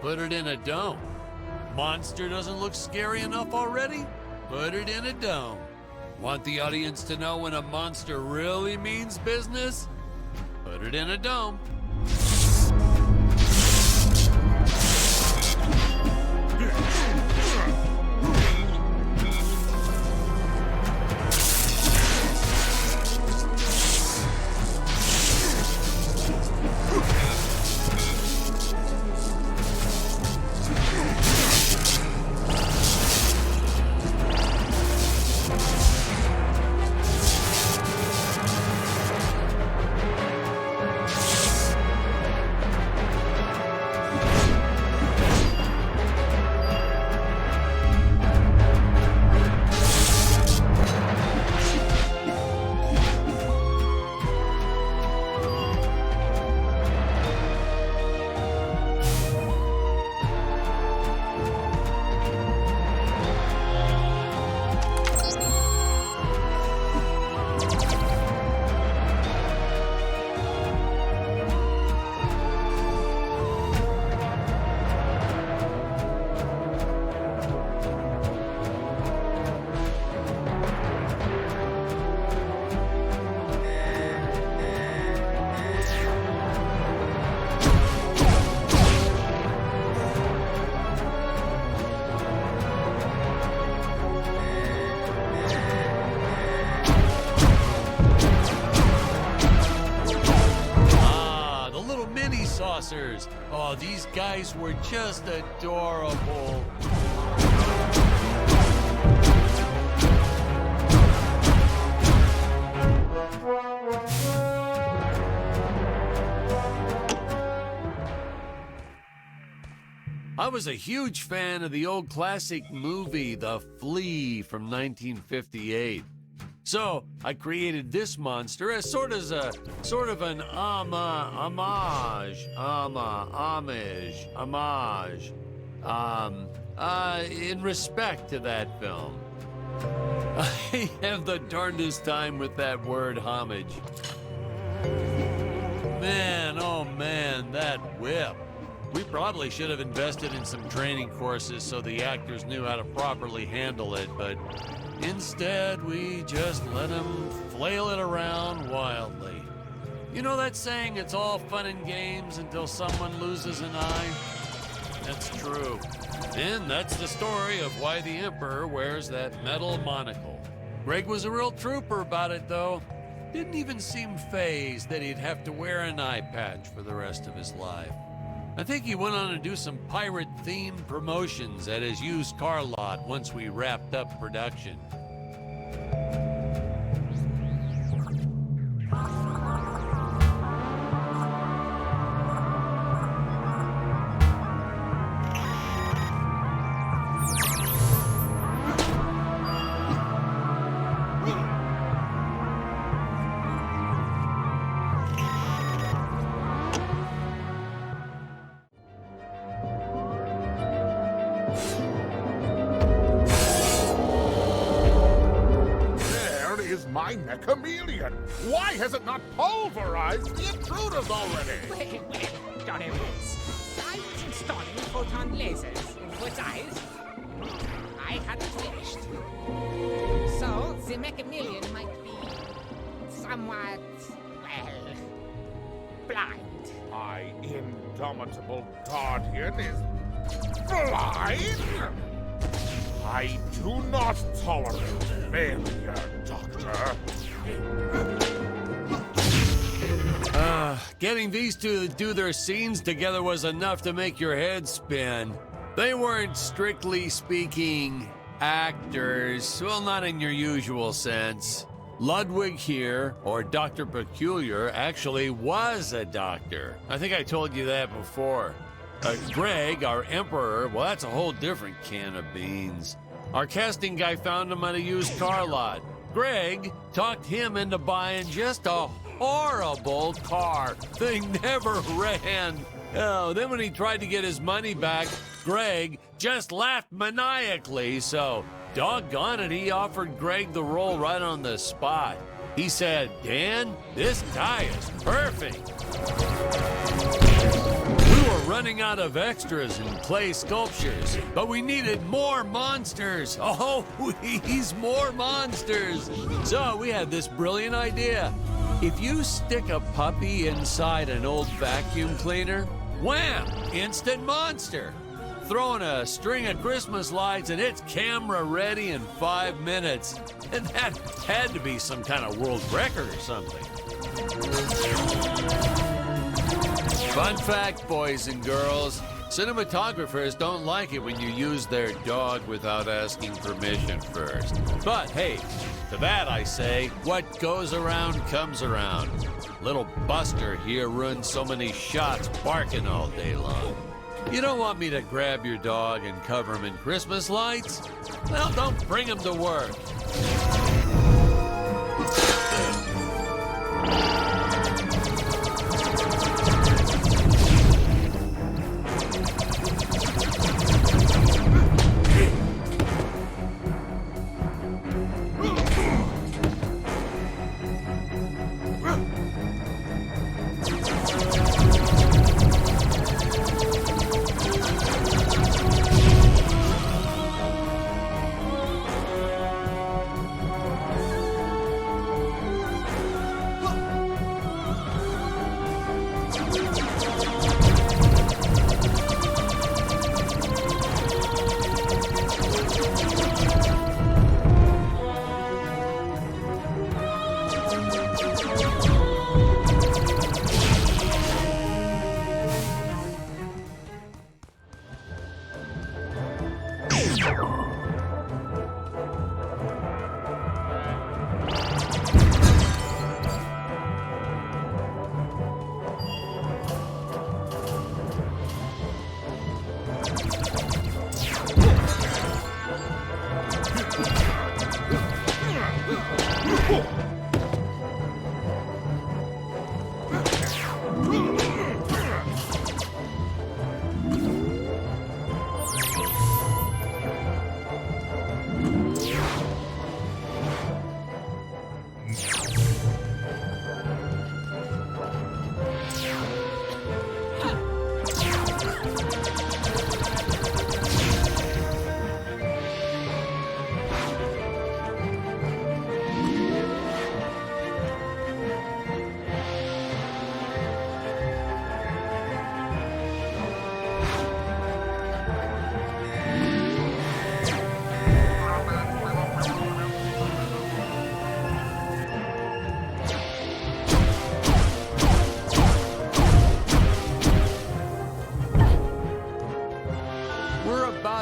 Put it in a dome. Monster doesn't look scary enough already? Put it in a dome. Want the audience to know when a monster really means business? Put it in a dome. enforcers. Oh, these guys were just adorable. I was a huge fan of the old classic movie, The Flea, from 1958. So I created this monster as sort of an homage, in respect to that film. I have the darndest time with that word homage. Man, oh man, that whip. We probably should have invested in some training courses so the actors knew how to properly handle it, but instead we just let them flail it around wildly. You know that saying, it's all fun and games until someone loses an eye? That's true. And that's the story of why the Emperor wears that metal monocle. Greg was a real trooper about it, though. Didn't even seem fazed that he'd have to wear an eye patch for the rest of his life. I think he went on to do some pirate-themed promotions at his used car lot once we wrapped up production. My Mechameleon! Why has it not pulverized the intruders already? Well, Johnny Woods. I was installing photon lasers in Wood's eyes. I had it finished. So, the Mechameleon might be somewhat, well, blind. My indomitable guardian is blind? I do not tolerate failure, Doctor. Getting these two to do their scenes together was enough to make your head spin. They weren't, strictly speaking, actors. Well, not in your usual sense. Ludwig here, or Dr. Peculiar, actually was a doctor. I think I told you that before. Greg, our Emperor, well, that's a whole different can of beans. Our casting guy found him at a used car lot. Greg talked him into buying just a horrible car. Thing never ran. Oh, then when he tried to get his money back, Greg just laughed maniacally, so doggone it, he offered Greg the role right on the spot. He said, "Dan, this guy is perfect." Running out of extras and clay sculptures, but we needed more monsters. Oh, please, more monsters. So we had this brilliant idea. If you stick a puppy inside an old vacuum cleaner, wham, instant monster. Throw in a string of Christmas lights and it's camera ready in 5 minutes. And that had to be some kind of world record or something. Fun fact, boys and girls, cinematographers don't like it when you use their dog without asking permission first. But hey, to that I say, what goes around comes around. Little Buster here ruined so many shots barking all day long. You don't want me to grab your dog and cover him in Christmas lights? Well, don't bring him to work.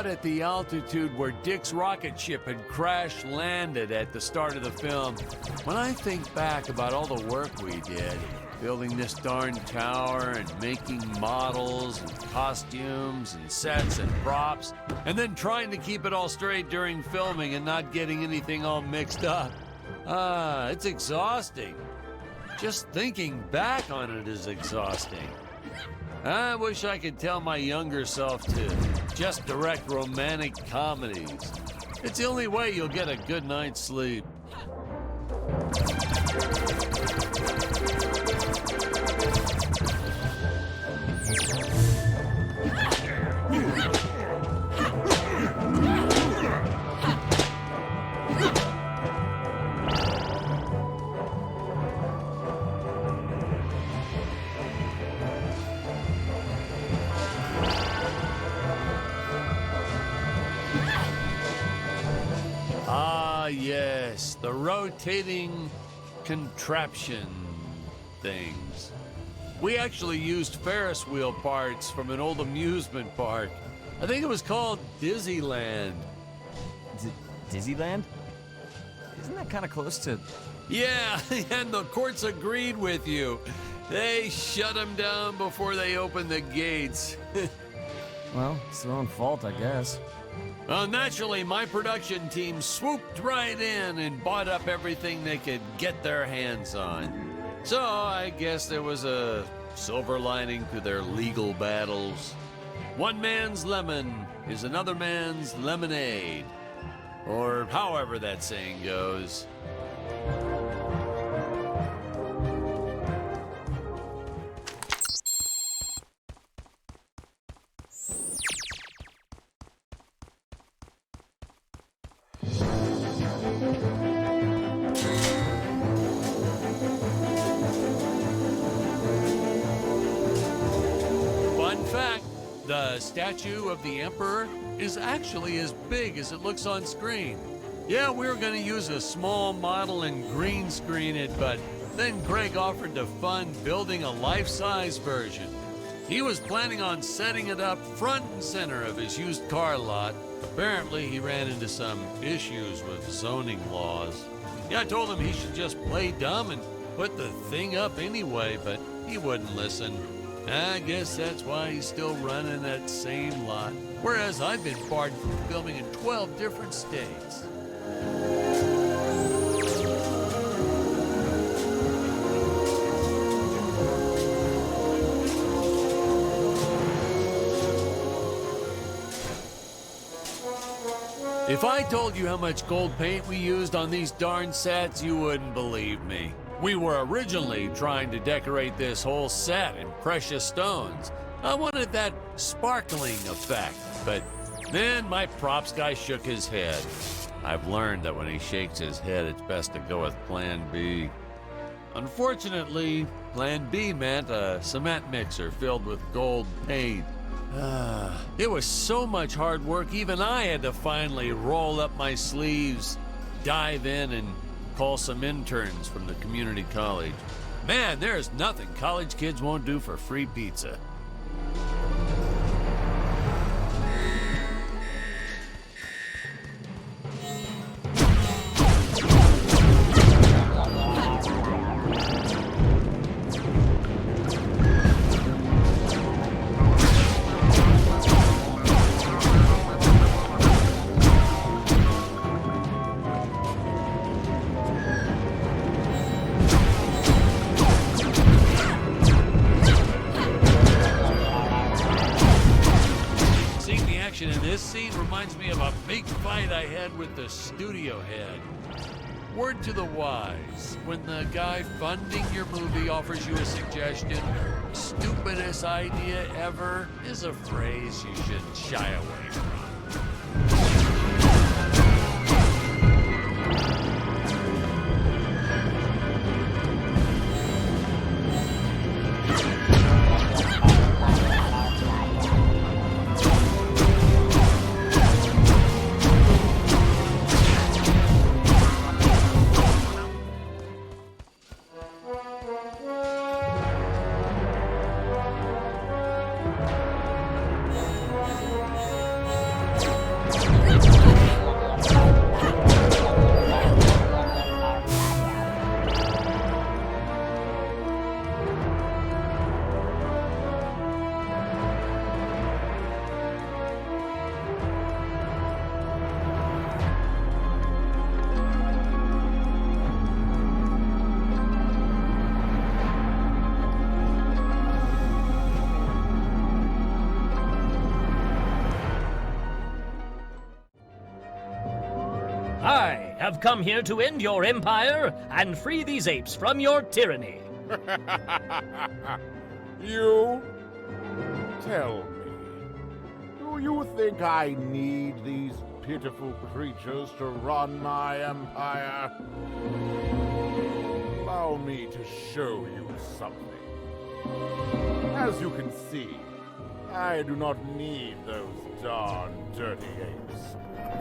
At the altitude where Dick's rocket ship had crash landed at the start of the film. When I think back about all the work we did, building this darn tower and making models and costumes and sets and props, and then trying to keep it all straight during filming and not getting anything all mixed up. It's exhausting. Just thinking back on it is exhausting. I wish I could tell my younger self to just direct romantic comedies. It's the only way you'll get a good night's sleep. Yes, the rotating contraption things. We actually used Ferris wheel parts from an old amusement park. I think it was called Dizzyland. Disneyland? Isn't that kind of close to... Yeah, and the courts agreed with you. They shut them down before they opened the gates. Well, it's their own fault, I guess. Well, naturally, my production team swooped right in and bought up everything they could get their hands on. So I guess there was a silver lining to their legal battles. One man's lemon is another man's lemonade. Or however that saying goes. The statue of the Emperor is actually as big as it looks on screen. Yeah, we were going to use a small model and green screen it, but then Greg offered to fund building a life-size version. He was planning on setting it up front and center of his used car lot. Apparently, he ran into some issues with zoning laws. Yeah, I told him he should just play dumb and put the thing up anyway, but he wouldn't listen. I guess that's why he's still running that same lot, whereas I've been barred from filming in 12 different states. If I told you how much gold paint we used on these darn sets, you wouldn't believe me. We were originally trying to decorate this whole set in precious stones. I wanted that sparkling effect, but then my props guy shook his head. I've learned that when he shakes his head, it's best to go with Plan B. Unfortunately, Plan B meant a cement mixer filled with gold paint. It was so much hard work, even I had to finally roll up my sleeves, dive in, and call some interns from the community college. Man, there's nothing college kids won't do for free pizza. scene reminds me of a big fight I had with the studio head. Word to the wise, when the guy funding your movie offers you a suggestion, stupidest idea ever is a phrase you should shy away from. I have come here to end your empire and free these apes from your tyranny. You? Tell me, do you think I need these pitiful creatures to run my empire? Allow me to show you something. As you can see, I do not need those darn dirty apes.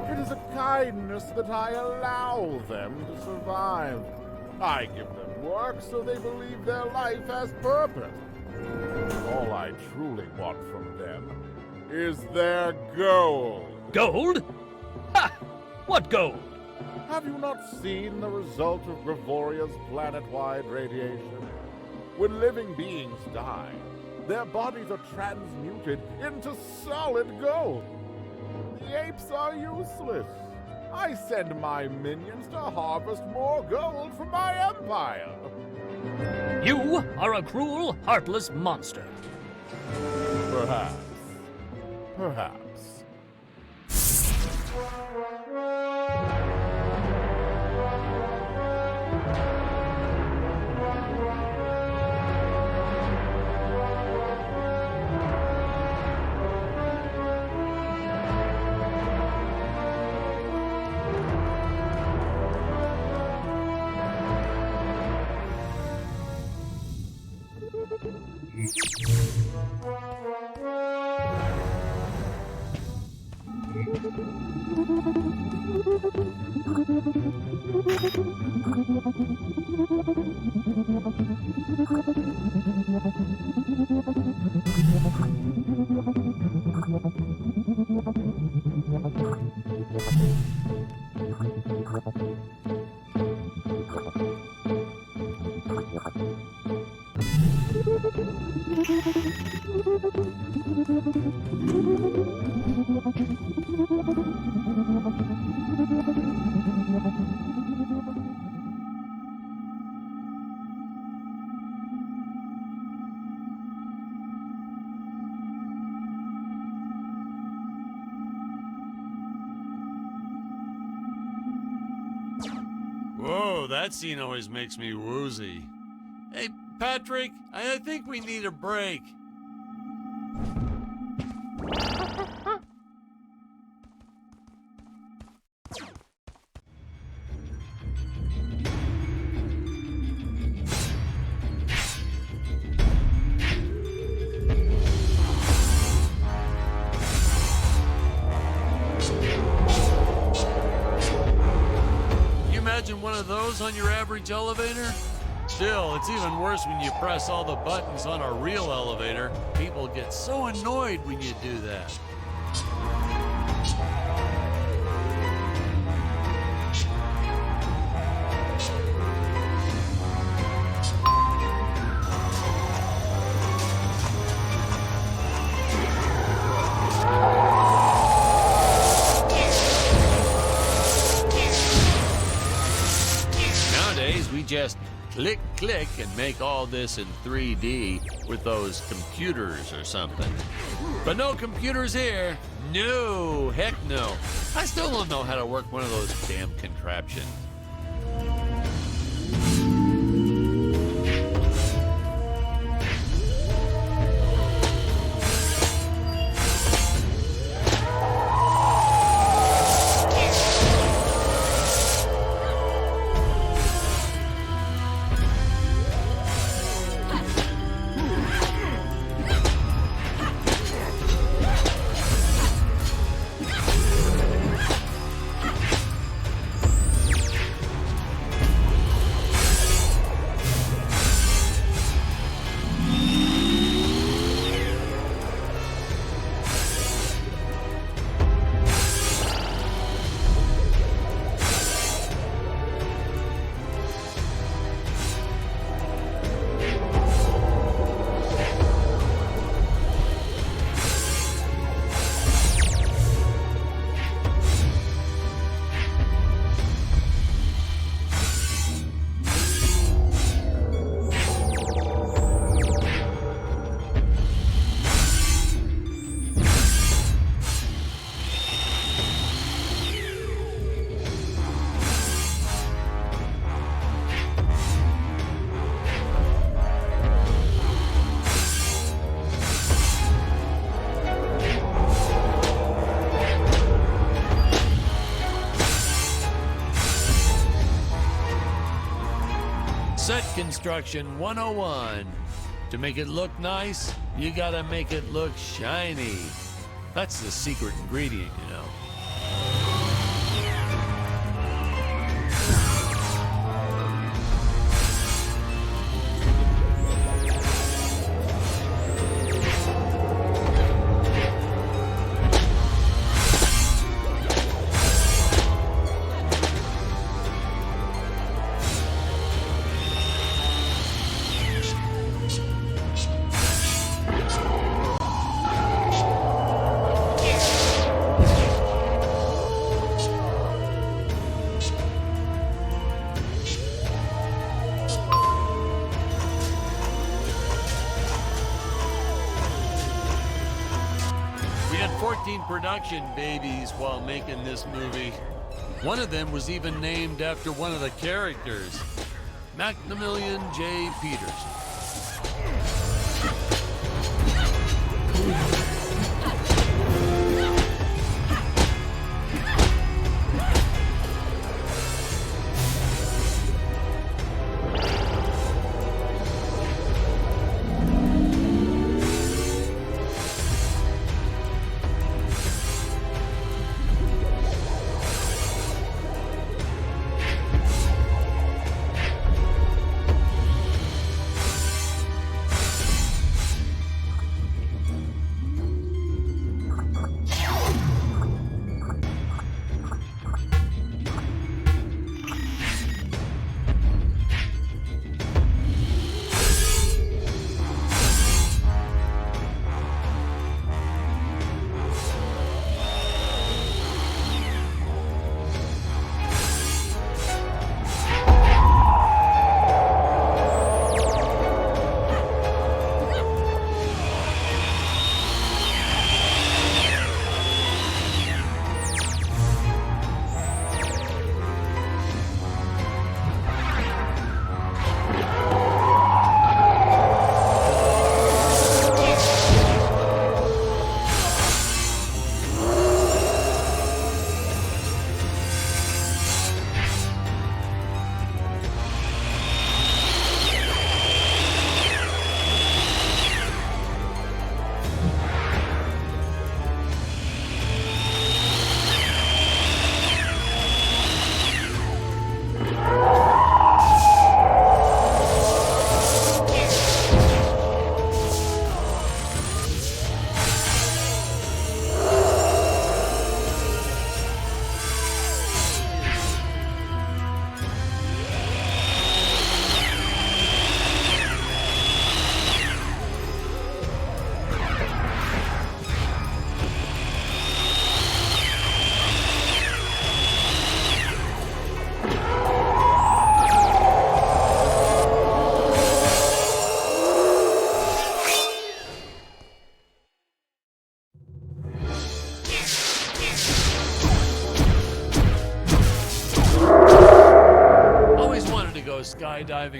It is a kindness that I allow them to survive. I give them work so they believe their life has purpose. All I truly want from them is their gold. Gold? Ha! What gold? Have you not seen the result of Gravoria's planet-wide radiation? When living beings die, their bodies are transmuted into solid gold. The apes are useless. I send my minions to harvest more gold for my empire. You are a cruel, heartless monster. Perhaps. Perhaps. Whoa, that scene always makes me woozy. Hey, Patrick, I think we need a break. Imagine one of those on your average elevator? Still, it's even worse when you press all the buttons on a real elevator. People get so annoyed when you do that. Nowadays, we just click, click, and make all this in 3D with those computers or something. But no computers here. No, heck no. I still don't know how to work one of those damn contraptions. Set construction 101. To make it look nice, you gotta make it look shiny. That's the secret ingredient, you know. We had 14 production babies while making this movie. One of them was even named after one of the characters, Maximilian J. Peterson.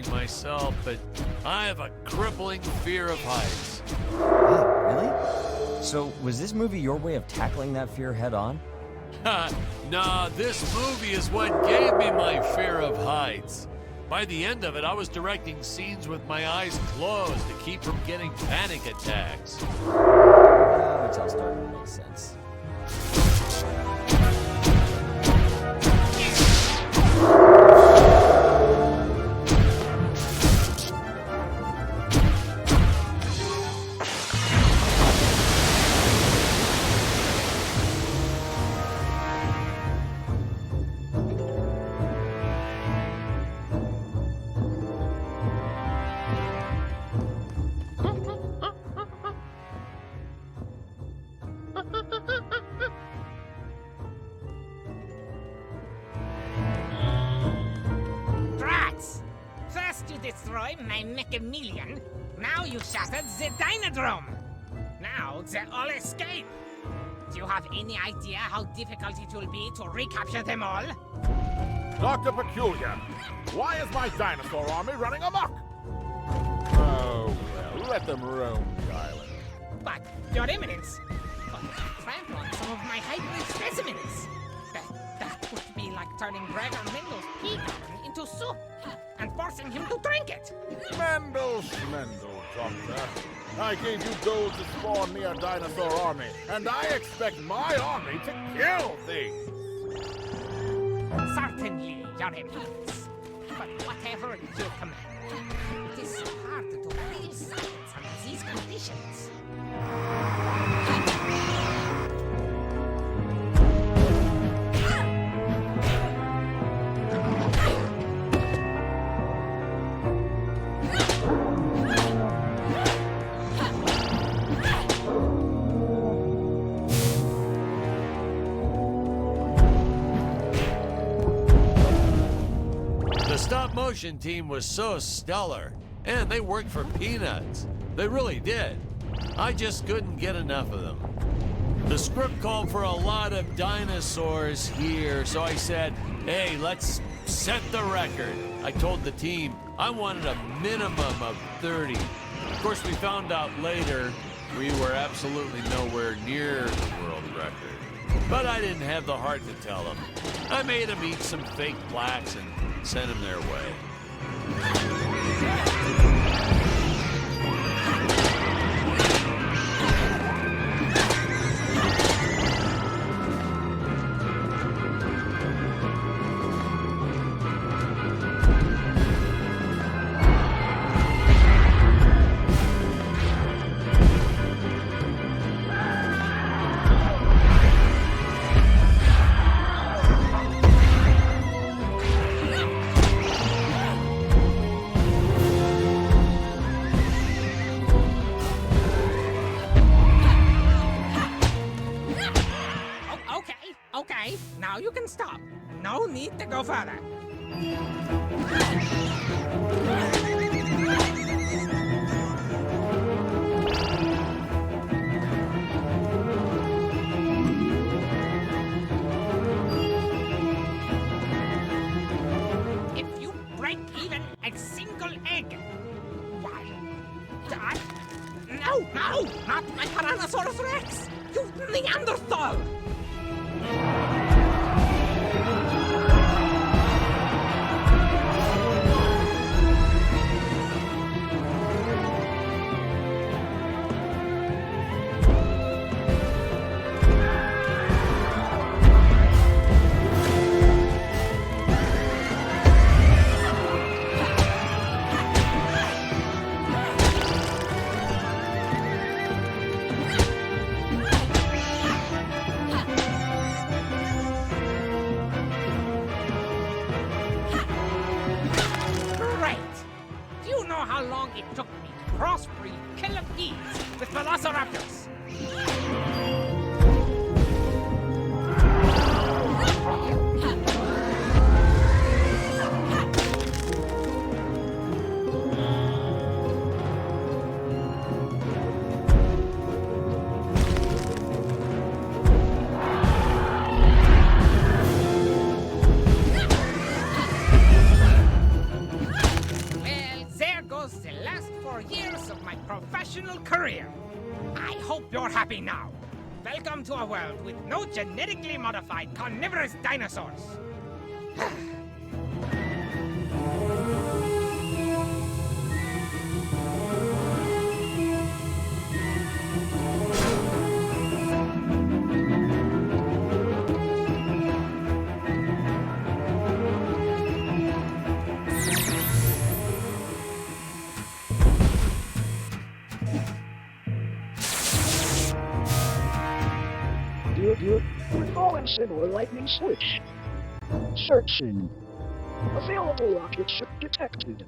flattering myself, but I have a crippling fear of heights. Wow, really? So, was this movie your way of tackling that fear head on? Nah, this movie is what gave me my fear of heights. By the end of it, I was directing scenes with my eyes closed to keep from getting panic attacks. It's all starting to make sense. Drats! First you destroy my Mechameleon, now you shattered the Dynadrome. Now they all escape. Do you have any idea how difficult it will be to recapture them all? Dr. Peculiar, why is my dinosaur army running amok? Oh, well, let them roam the island. But, Your Eminence, trample on some of my hybrid specimens. That would be like turning Gregor Mendel's pea garden into soup and forcing him to drink it. Mendel Schmendel, Doctor. I gave you gold to spawn me a dinosaur army, and I expect my army to kill things. Certainly, Your Eminence. But whatever you command, it is so hard to do real science under these conditions. The stop-motion team was so stellar, and they worked for peanuts. They really did. I just couldn't get enough of them. The script called for a lot of dinosaurs here, so I said, hey, let's set the record. I told the team I wanted a minimum of 30. Of course, we found out later we were absolutely nowhere near the world record. But I didn't have the heart to tell them. I made them eat some fake blacks and sent them their way. Okay, now you can stop. No need to go further. If you break even a single egg, why? That? No, not my Tyrannosaurus Rex! You Neanderthal! How long it took me to crossbreed killer bees with velociraptors. was the last 4 years of my professional career. I hope you're happy now. Welcome to a world with no genetically modified carnivorous dinosaurs. We're calling similar lightning switch. Searching. Available rocket ship detected.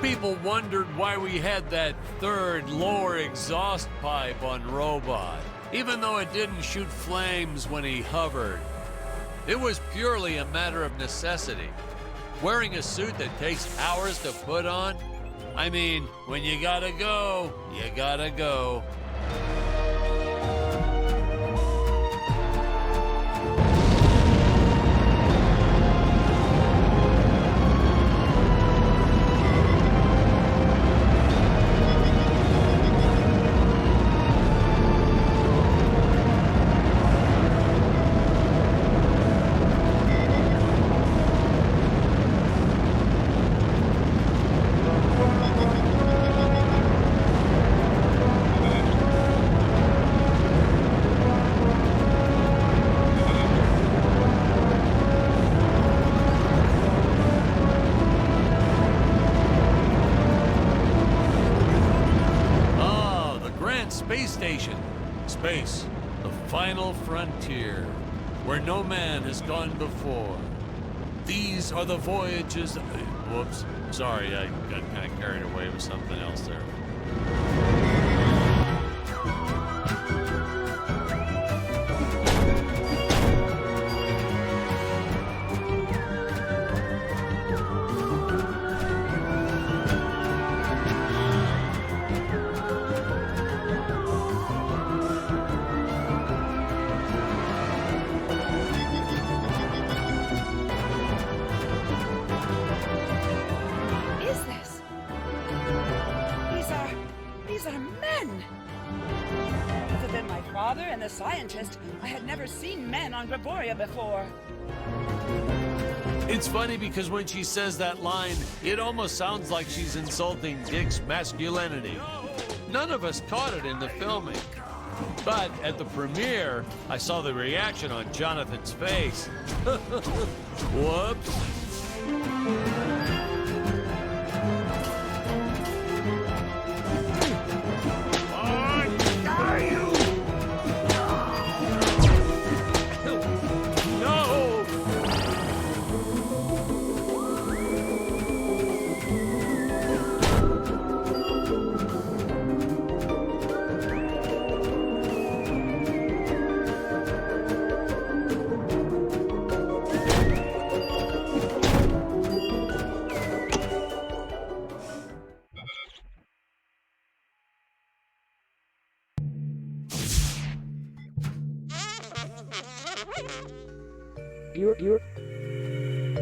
People wondered why we had that third lower exhaust pipe on Robot, even though it didn't shoot flames when he hovered. It was purely a matter of necessity. Wearing a suit that takes hours to put on? I mean, when you gotta go, you gotta go. Space station. Space, the final frontier, where no man has gone before. These are the voyages of... Whoops. Sorry, I got kind of carried away with something else there. father and the scientist, I had never seen men on Gravoria before. It's funny because when she says that line, it almost sounds like she's insulting Dick's masculinity. None of us caught it in the filming. But at the premiere, I saw the reaction on Jonathan's face. Whoops.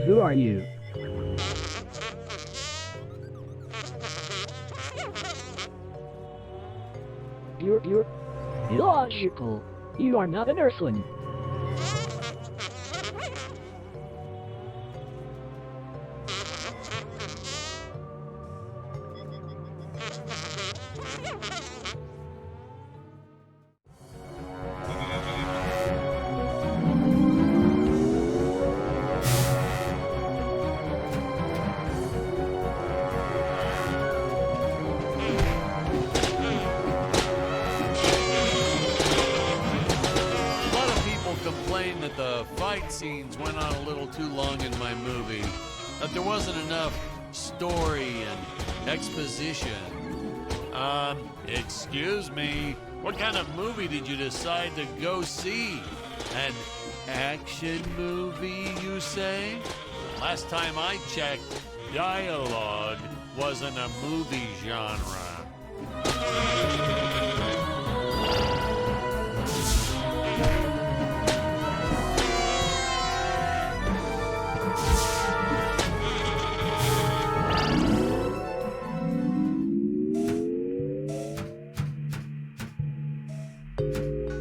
Who are you? You're illogical. You are not an Earthling. That the fight scenes went on a little too long in my movie, that there wasn't enough story and exposition. Excuse me, what kind of movie did you decide to go see? An action movie, you say? Last time I checked, dialogue wasn't a movie genre.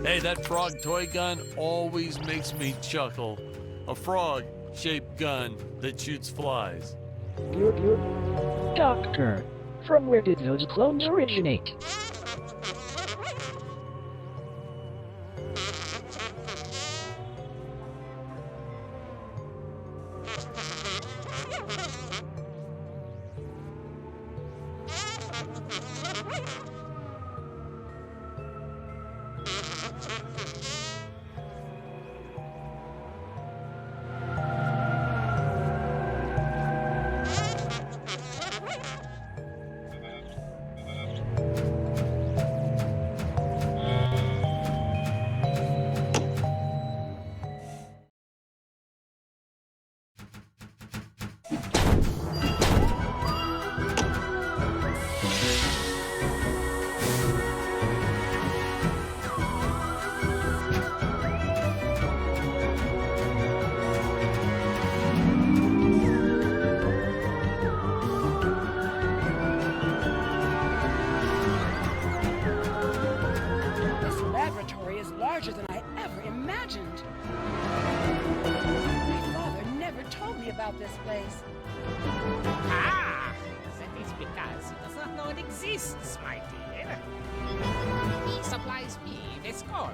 Hey, that frog toy gun always makes me chuckle. A frog-shaped gun that shoots flies. You're Doctor. From where did those clones originate? Than I ever imagined. My father never told me about this place. Ah! That is because he does not know it exists, my dear. He supplies me with gold.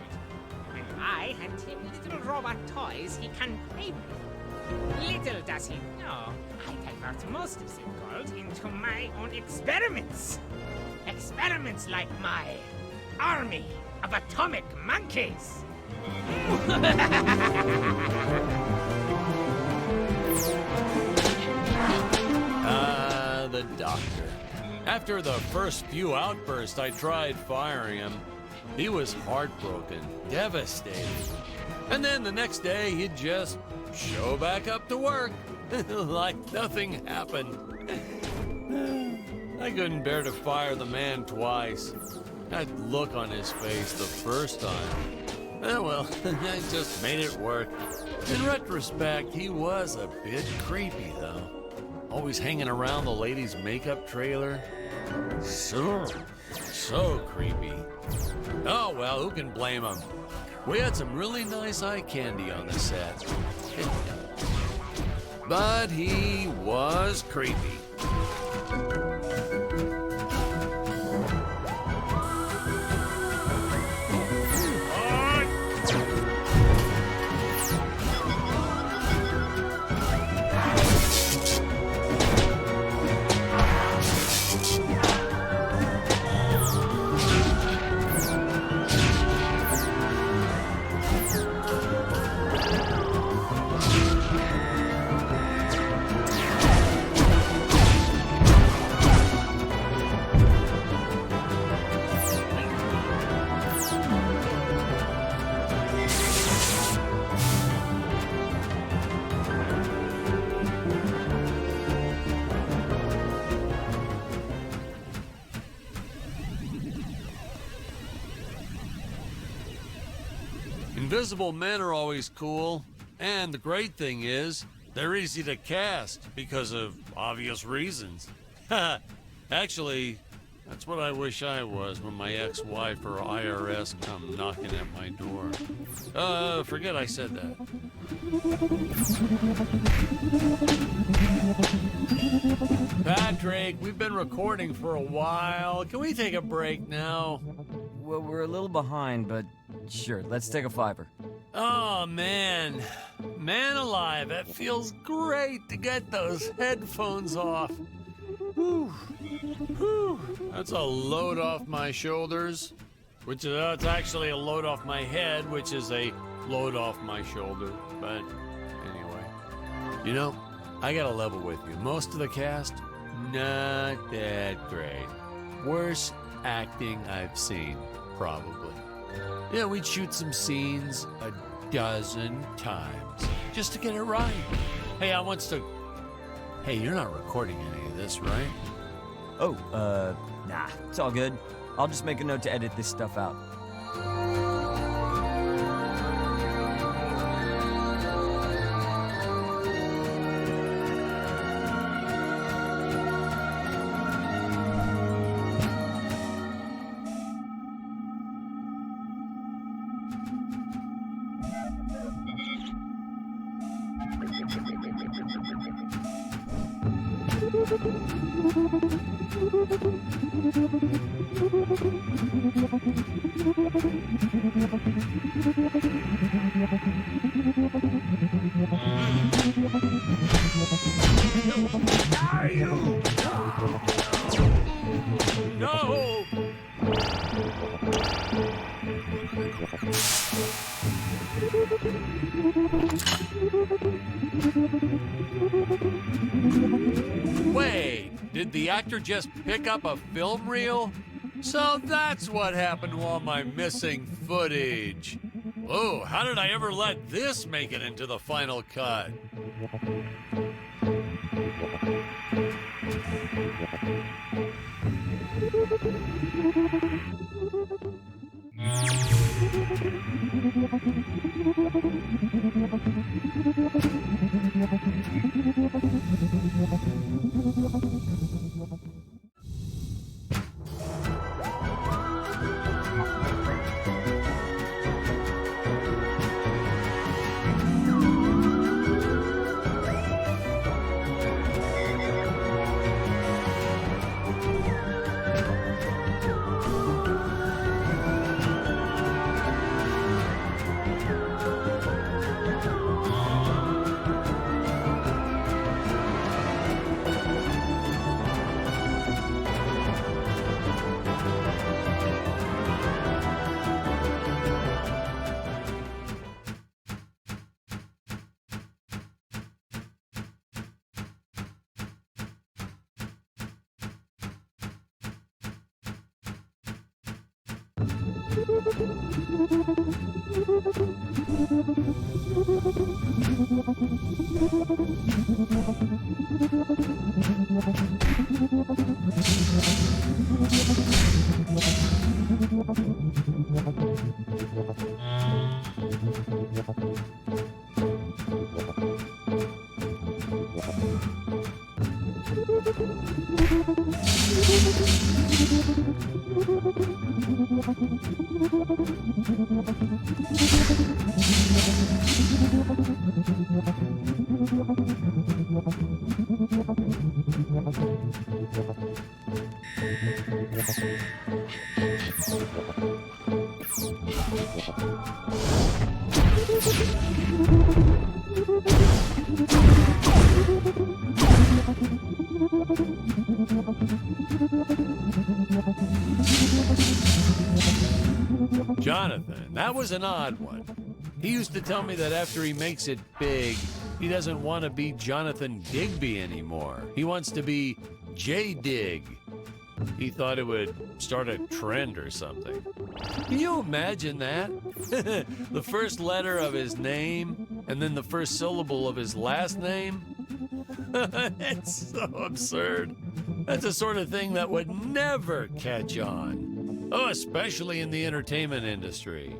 When I hand him little robot toys he can play with. Little does he know, I divert most of the gold into my own experiments. Experiments like my army of atomic monkeys. The doctor. After the first few outbursts, I tried firing him. He was heartbroken, devastated. And then the next day, he'd just show back up to work, like nothing happened. I couldn't bear to fire the man twice. That look on his face the first time. Well, I just made it work. In retrospect, he was a bit creepy, though. Always hanging around the ladies' makeup trailer. Sure, So creepy. Oh, well, who can blame him? We had some really nice eye candy on the set. But he was creepy. Invisible men are always cool, and the great thing is, they're easy to cast because of obvious reasons. Actually, that's what I wish I was when my ex-wife or IRS come knocking at my door. Forget I said that. Patrick, we've been recording for a while. Can we take a break now? Well, we're a little behind, but sure, let's take a fiver. Oh, man. Man alive, it feels great to get those headphones off. Whew. Whew. That's a load off my shoulders, which is it's actually a load off my head, which is a load off my shoulder. But anyway, you know, I gotta level with you. Most of the cast, not that great. Worst acting I've seen, probably. Yeah, we'd shoot some scenes a dozen times just to get it right. Hey, Hey, you're not recording any of this, right? Oh, nah, it's all good. I'll just make a note to edit this stuff out. No! Wait, did the actor just pick up a film reel? So that's what happened to all my missing footage. Oh, how did I ever let this make it into the final cut? Jonathan, that was an odd one. He used to tell me that after he makes it big, he doesn't want to be Jonathan Digby anymore. He wants to be J. Dig. He thought it would start a trend or something. Can you imagine that? The first letter of his name, and then the first syllable of his last name? It's so absurd. That's the sort of thing that would never catch on. Oh, especially in the entertainment industry.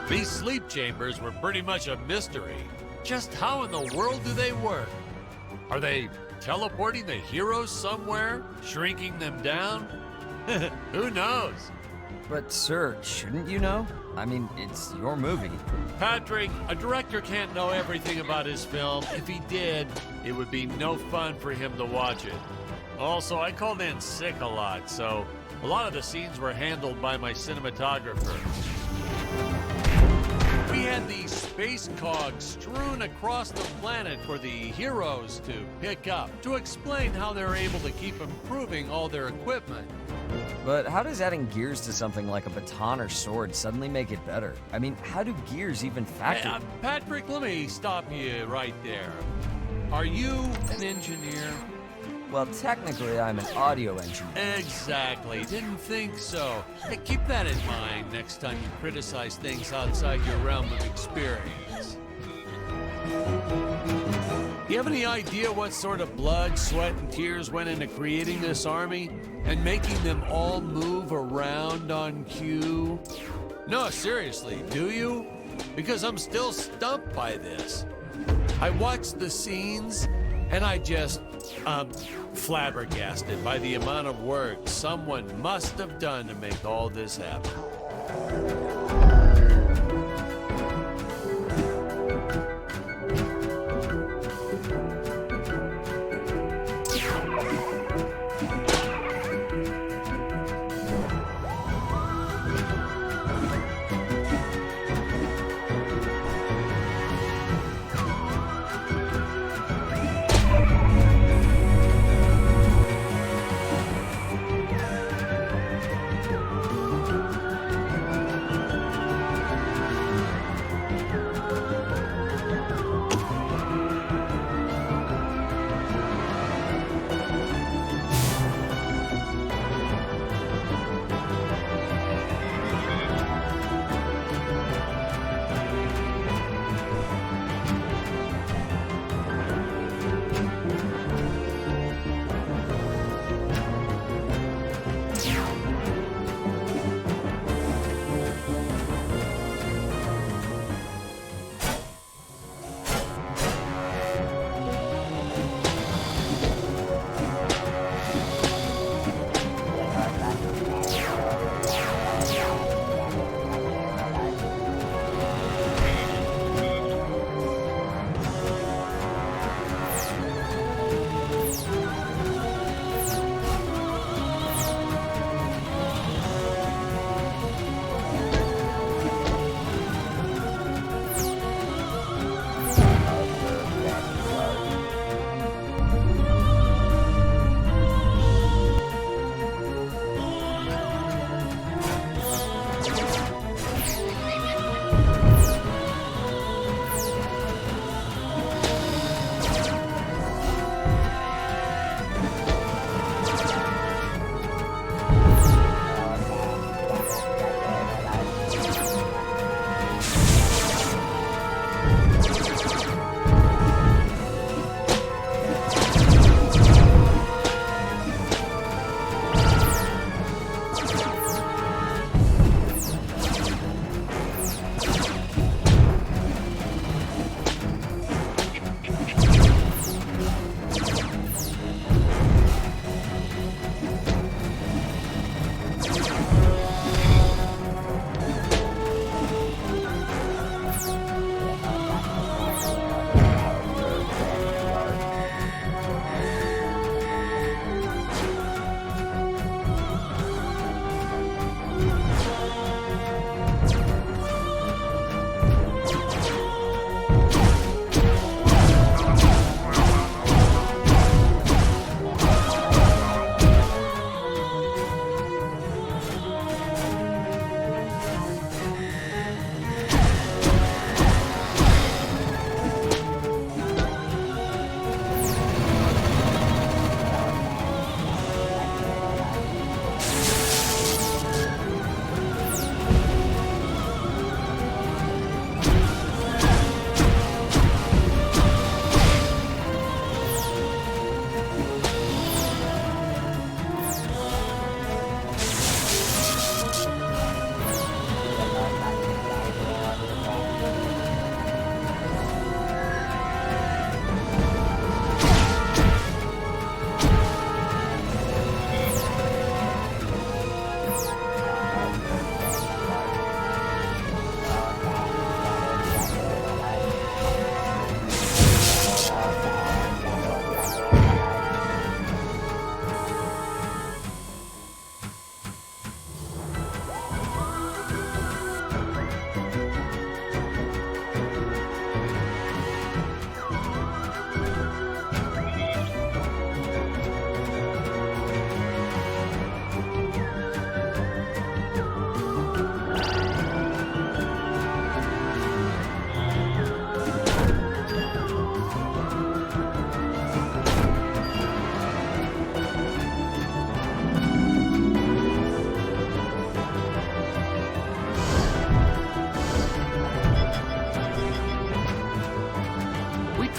These sleep chambers were pretty much a mystery. Just how in the world do they work? Are they teleporting the heroes somewhere? Shrinking them down? Who knows? But, sir, shouldn't you know? I mean, it's your movie. Patrick, a director can't know everything about his film. If he did, it would be no fun for him to watch it. Also, I called in sick a lot, so a lot of the scenes were handled by my cinematographer. We had these space cogs strewn across the planet for the heroes to pick up, to explain how they're able to keep improving all their equipment. But how does adding gears to something like a baton or sword suddenly make it better? I mean, how do gears even factor? Hey, Patrick, let me stop you right there. Are you an engineer? Well, technically, I'm an audio engineer. Exactly. Didn't think so. Hey, keep that in mind next time you criticize things outside your realm of experience. Do you have any idea what sort of blood, sweat, and tears went into creating this army and making them all move around on cue? No, seriously, do you? Because I'm still stumped by this. I watched the scenes and I just, flabbergasted by the amount of work someone must have done to make all this happen.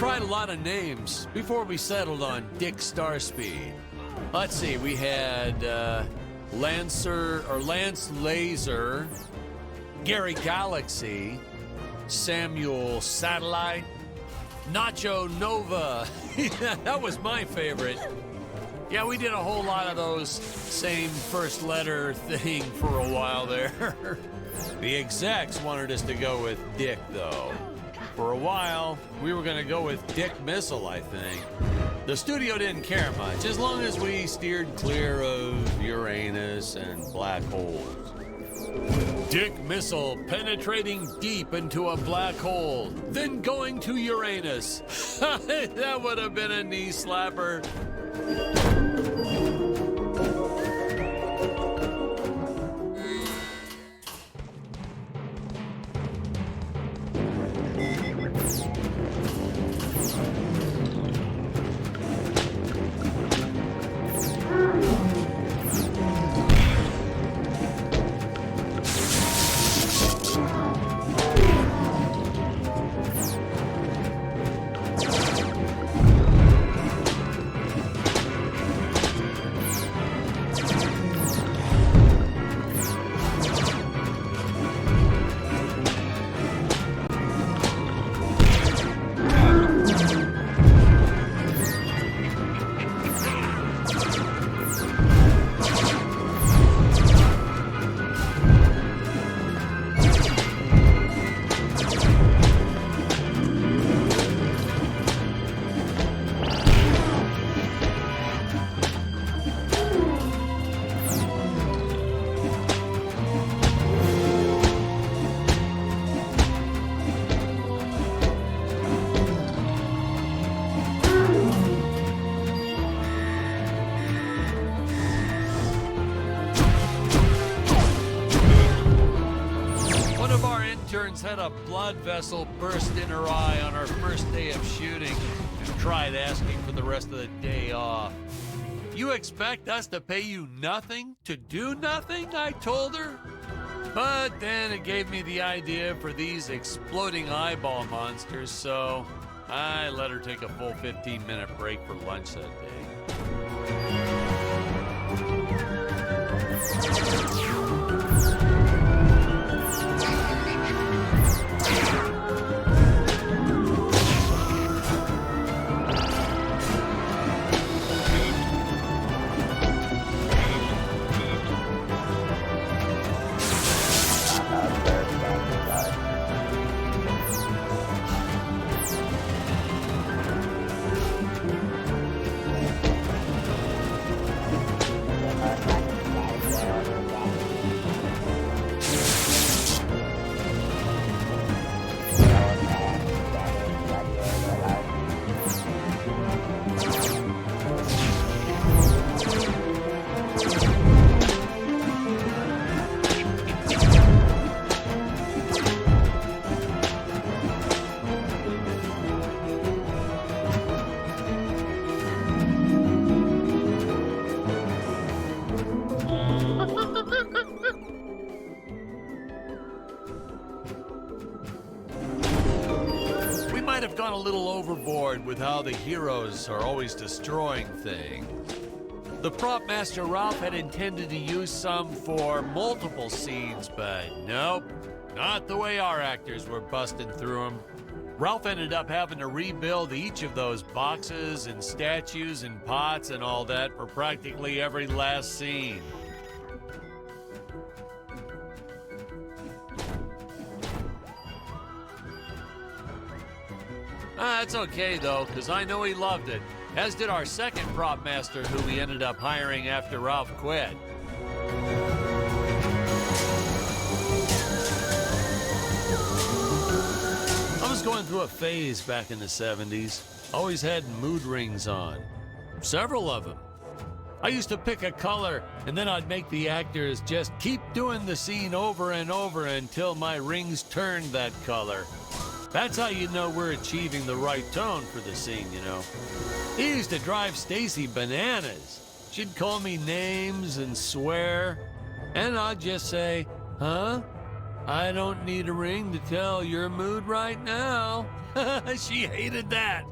tried a lot of names before we settled on Dick Starspeed. Let's see, we had Lance Laser, Gary Galaxy, Samuel Satellite, Nacho Nova. That was my favorite. Yeah, we did a whole lot of those same first letter thing for a while there. The execs wanted us to go with Dick, though. For a while, we were going to go with Dick Missile, I think. The studio didn't care much, as long as we steered clear of Uranus and black holes. Dick Missile penetrating deep into a black hole, then going to Uranus. That would have been a knee slapper. Had a blood vessel burst in her eye on our first day of shooting and tried asking for the rest of the day off. You expect us to pay you nothing to do nothing? I told her. But then it gave me the idea for these exploding eyeball monsters, so I let her take a full 15-minute break for lunch that day. Have gone a little overboard with how the heroes are always destroying things. The prop master Ralph had intended to use some for multiple scenes, but nope, not the way our actors were busting through them. Ralph ended up having to rebuild each of those boxes and statues and pots and all that for practically every last scene. That's okay, though, because I know he loved it, as did our second prop master, who we ended up hiring after Ralph quit. I was going through a phase back in the 70s. Always had mood rings on. Several of them. I used to pick a color, and then I'd make the actors just keep doing the scene over and over until my rings turned that color. That's how you know we're achieving the right tone for the scene, you know. It used to drive Stacy bananas. She'd call me names and swear, and I'd just say, huh? I don't need a ring to tell your mood right now. She hated that.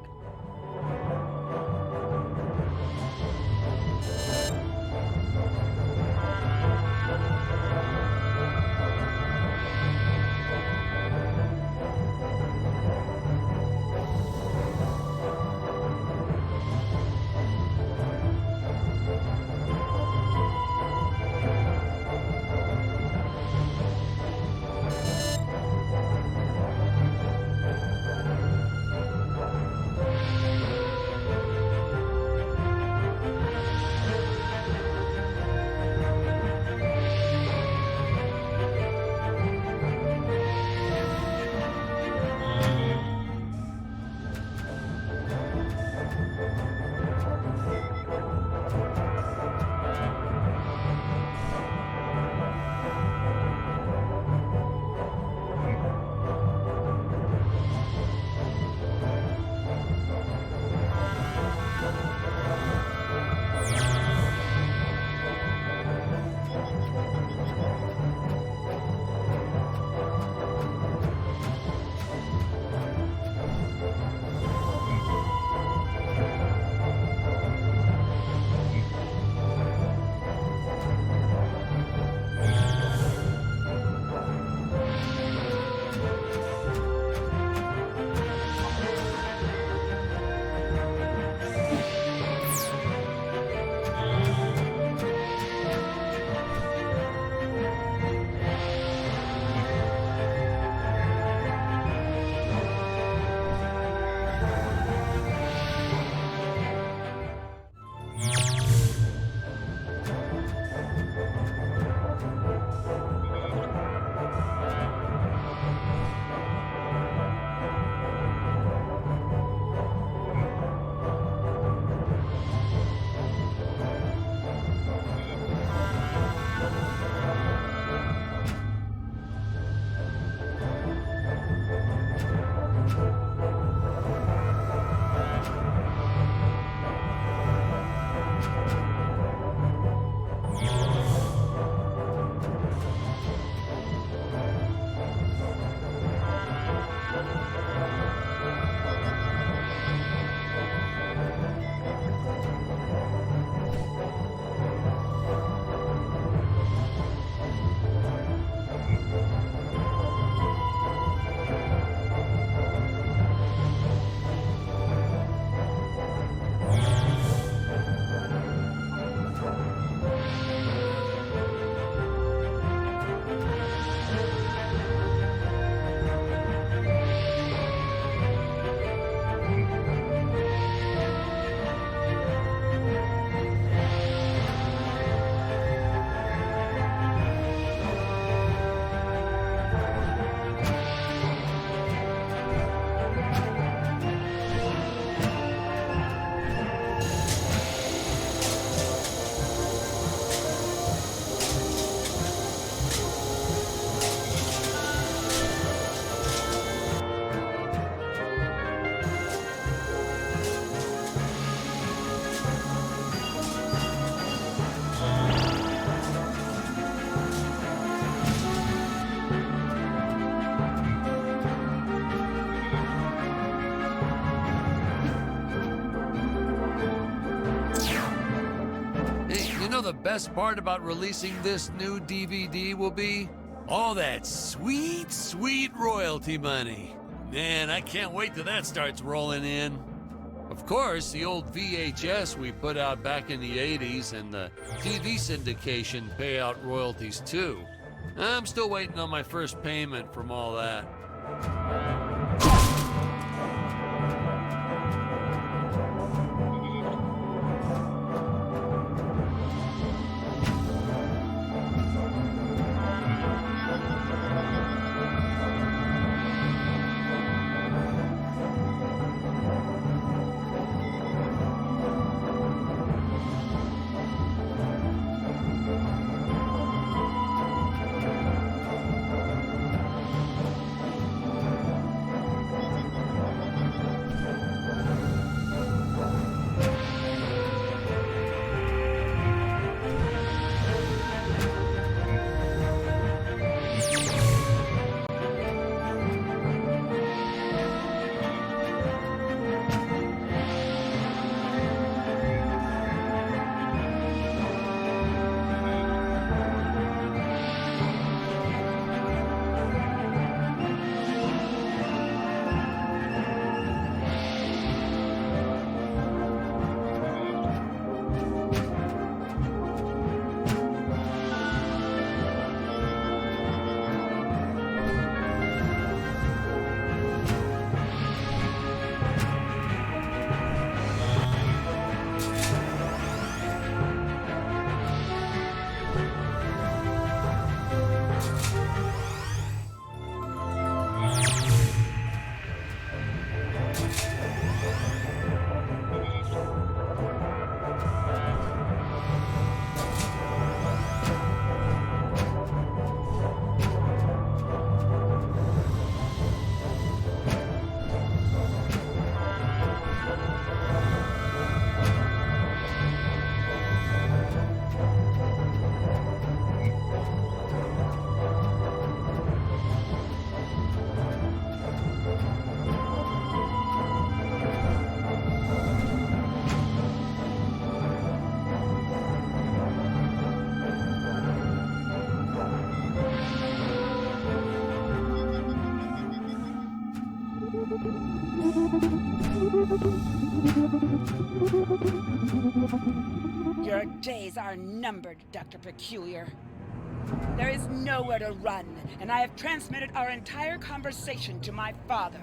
The best part about releasing this new DVD will be all that sweet, sweet royalty money. Man, I can't wait till that starts rolling in. Of course, the old VHS we put out back in the 80s and the TV syndication pay out royalties too. I'm still waiting on my first payment from all that. Your days are numbered, Dr. Peculiar. There is nowhere to run, and I have transmitted our entire conversation to my father.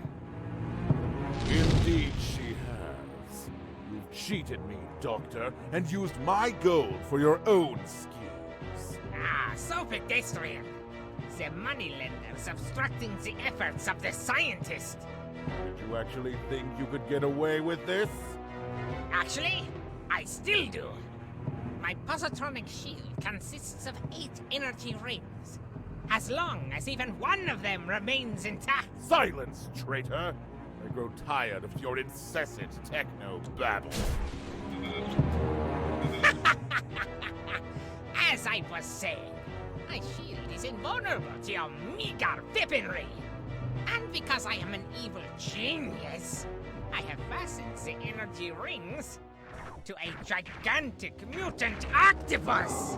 Indeed she has. You've cheated me, Doctor, and used my gold for your own schemes. Ah, so pedestrian. The moneylenders obstructing the efforts of the scientist. Did you actually think you could get away with this? Actually, I still do. My positronic shield consists of 8 energy rings. As long as even one of them remains intact. Silence, traitor! I grow tired of your incessant techno-babble. As I was saying, my shield is invulnerable to your meager weaponry. And because I am an evil genius, I have fastened the energy rings to a gigantic mutant octopus!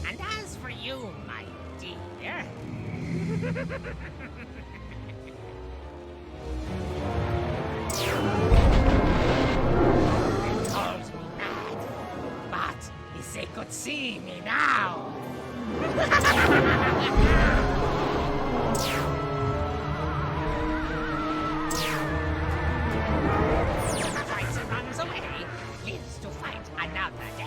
And as for you, my dear... They called me mad, but if they could see me now... Whoever fights and runs away lives to fight another day.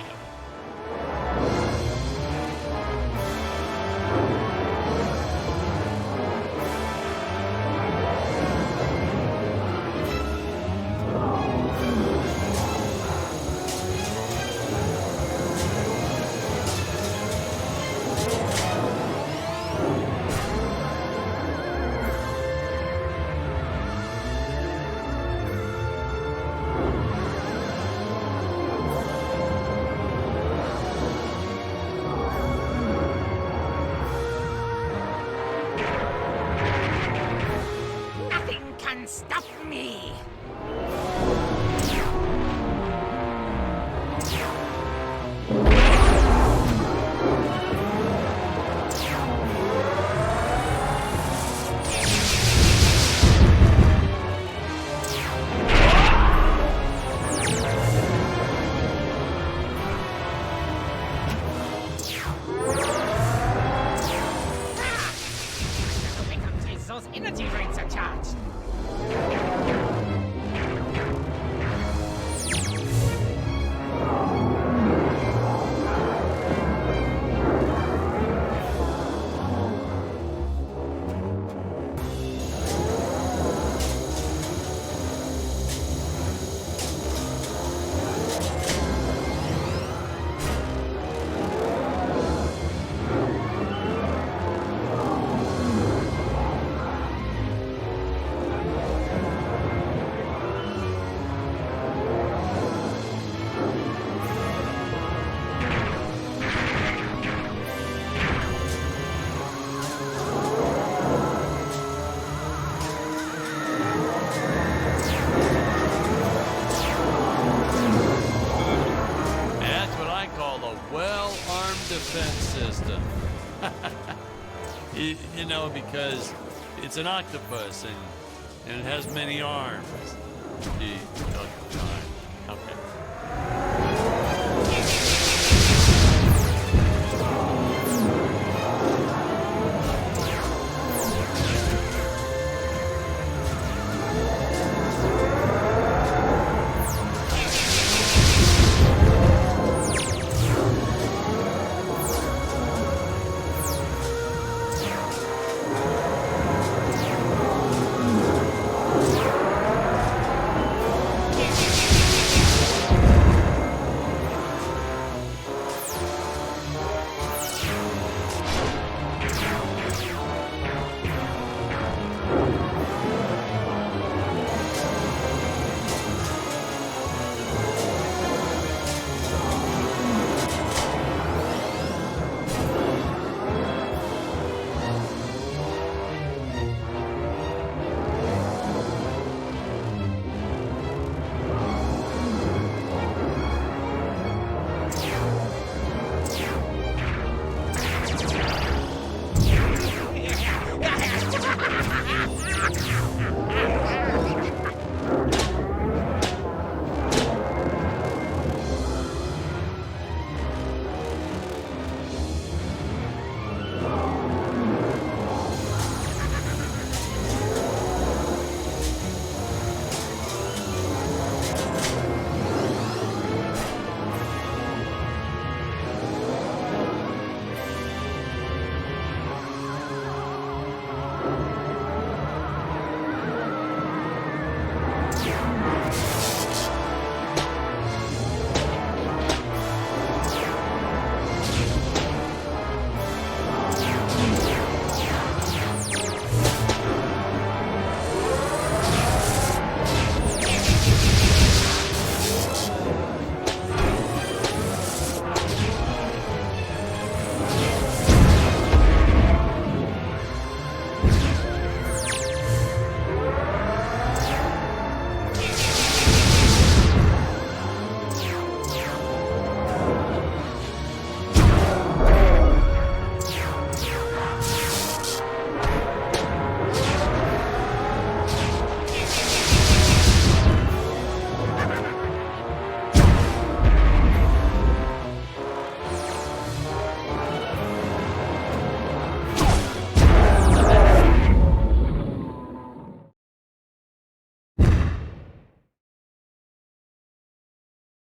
Nothing can stop me! I become taste those energy rings are charged. That's what I call a well-armed defense system. you know, because it's an octopus and it has many arms. Okay.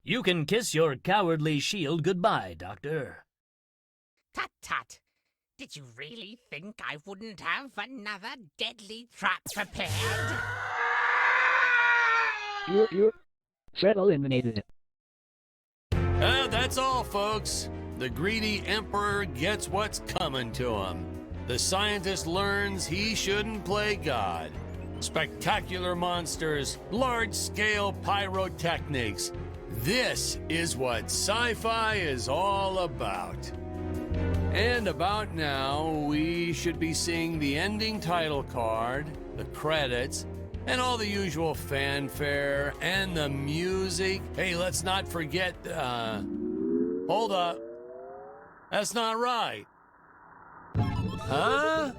You can kiss your cowardly shield goodbye, Doctor. Tut tut. Did you really think I wouldn't have another deadly trap prepared? You're Threat eliminated. That's all, folks. The greedy Emperor gets what's coming to him. The scientist learns he shouldn't play God. Spectacular monsters, large-scale pyrotechnics. This is what sci-fi is all about. And about now, we should be seeing the ending title card, the credits, and all the usual fanfare and the music. Hey, let's not forget, hold up. That's not right. Huh?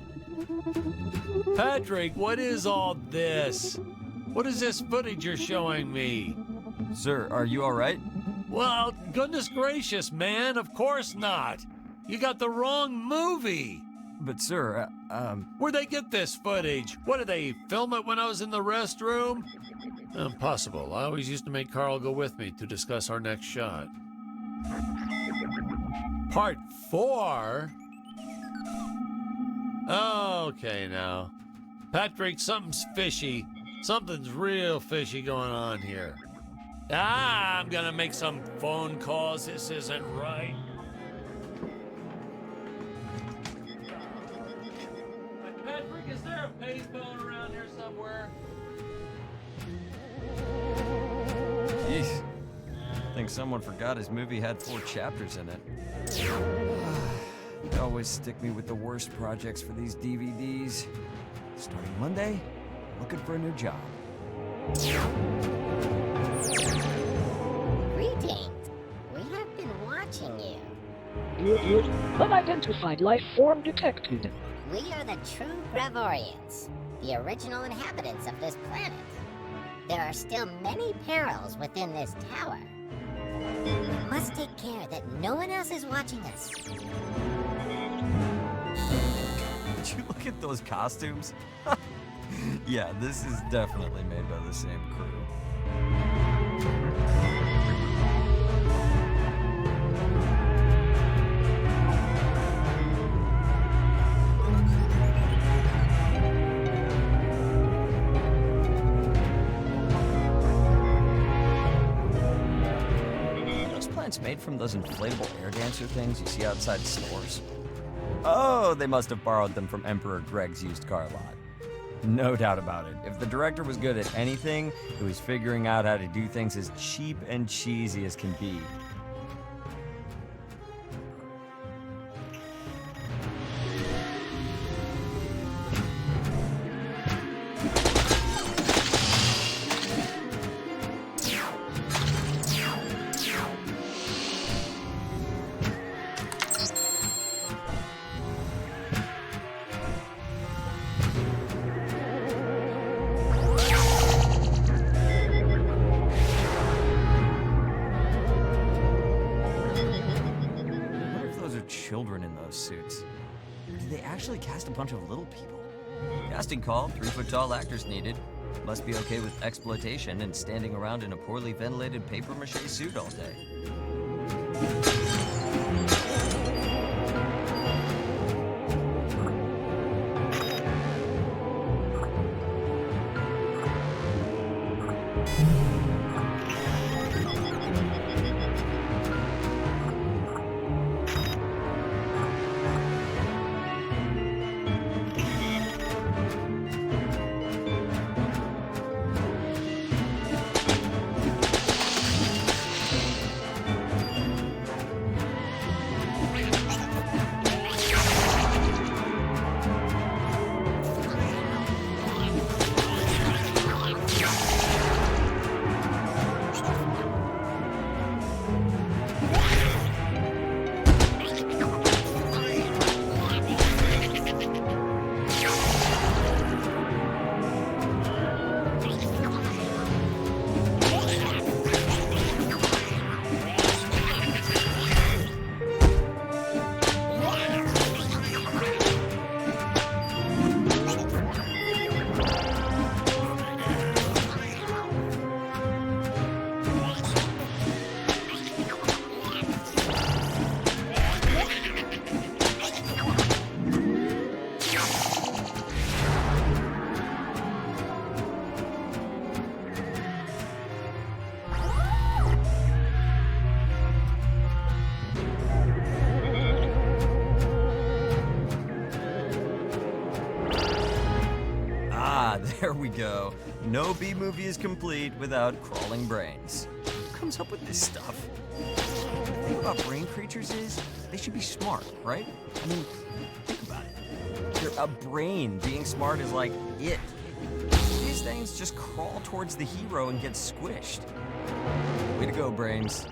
Patrick, what is all this? What is this footage you're showing me? Sir, are you all right? Well, goodness gracious, man, of course not. You got the wrong movie. But sir, Where'd they get this footage? What, did they film it when I was in the restroom? Impossible. I always used to make Carl go with me to discuss our next shot. Part 4? Okay, now. Patrick, something's fishy. Something's real fishy going on here. I'm gonna make some phone calls. This isn't right. Patrick, is there a payphone around here somewhere? jeez. I think someone forgot his movie had 4 chapters in it. They always stick me with the worst projects for these DVDs. Starting Monday, looking for a new job. Greetings. We have been watching you. You're unidentified life form detected. We are the true Gravorians, the original inhabitants of this planet. There are still many perils within this tower. We must take care that no one else is watching us. Did you look at those costumes? Yeah, this is definitely made by the same crew. Made from those inflatable air dancer things you see outside stores. Oh, they must have borrowed them from Emperor Greg's used car lot. No doubt about it. If the director was good at anything, it was figuring out how to do things as cheap and cheesy as can be. Children in those suits. Did they actually cast a bunch of little people? Casting call, 3-foot-tall actors needed. Must be okay with exploitation and standing around in a poorly ventilated papier-mâché suit all day. There we go. No B-movie is complete without crawling brains. Who comes up with this stuff? The thing about brain creatures is they should be smart, right? I mean, think about it. A brain being smart is like it. These things just crawl towards the hero and get squished. Way to go, brains.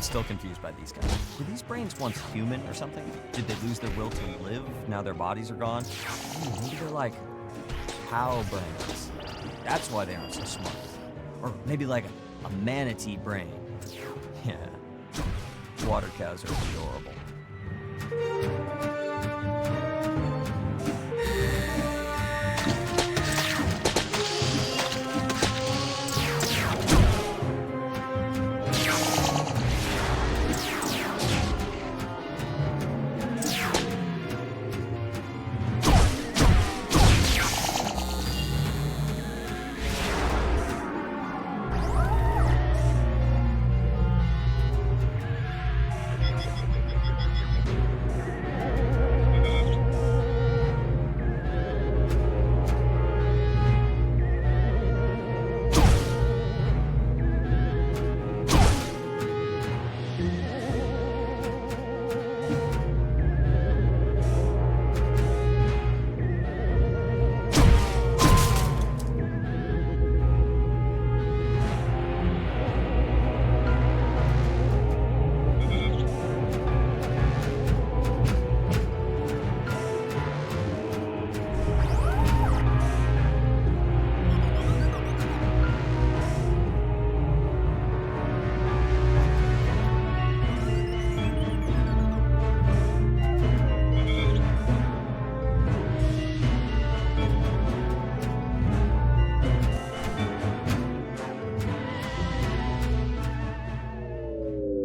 Still confused by these guys. Were these brains once human or something? Did they lose their will to live now their bodies are gone? Maybe they're like cow brains. That's why they aren't so smart. Or maybe like a manatee brain. Yeah, water cows are adorable.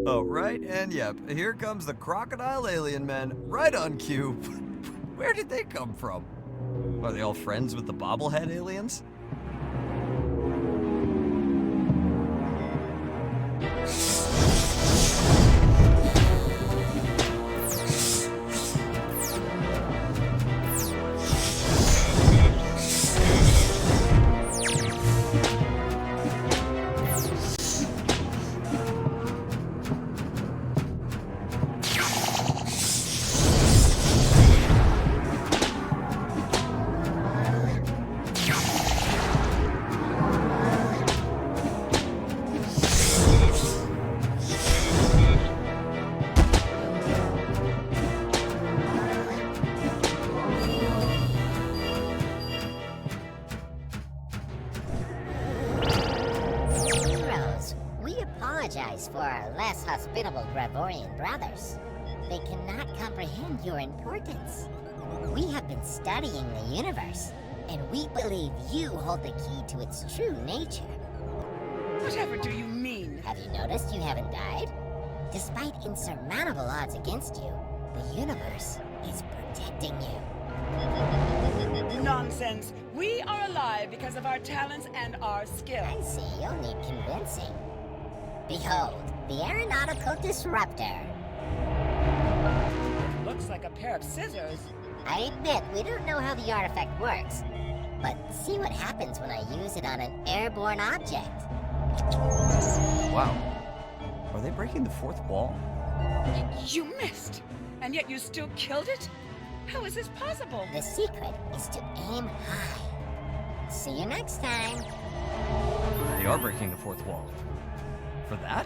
Oh, right, and yep, here comes the crocodile alien men, right on cue. Where did they come from? Are they all friends with the bobblehead aliens? For our less hospitable Gravorian brothers. They cannot comprehend your importance. We have been studying the universe, and we believe you hold the key to its true nature. Whatever do you mean? Have you noticed you haven't died? Despite insurmountable odds against you, the universe is protecting you. Nonsense. We are alive because of our talents and our skill. I see, you'll need convincing. Behold, the Aeronautical Disruptor. Looks like a pair of scissors. I admit, we don't know how the artifact works, but see what happens when I use it on an airborne object. Wow. Are they breaking the fourth wall? You missed, and yet you still killed it? How is this possible? The secret is to aim high. See you next time. They are breaking the fourth wall. For that?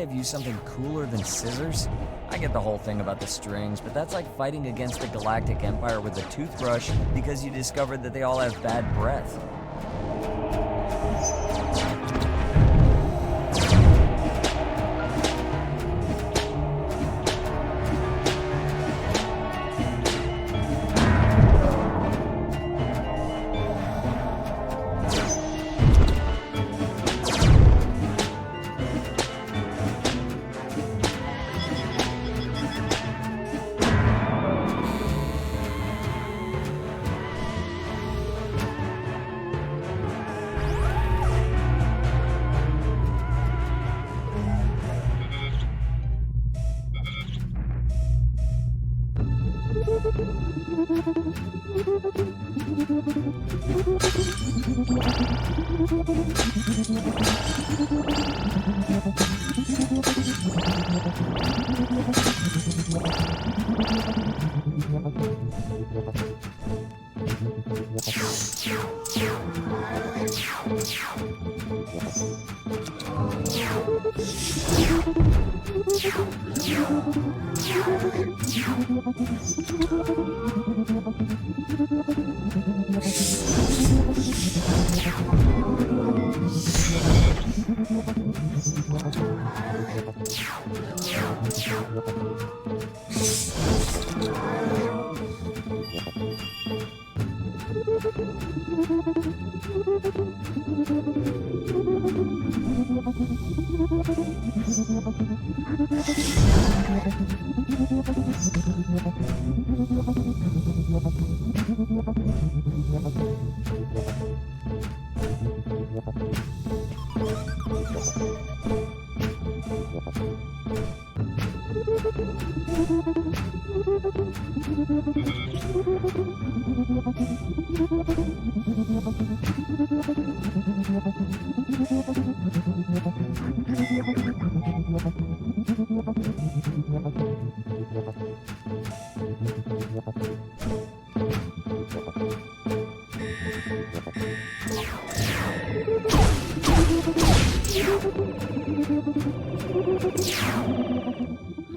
have used something cooler than scissors? I get the whole thing about the strings, but that's like fighting against the Galactic Empire with a toothbrush because you discovered that they all have bad breath.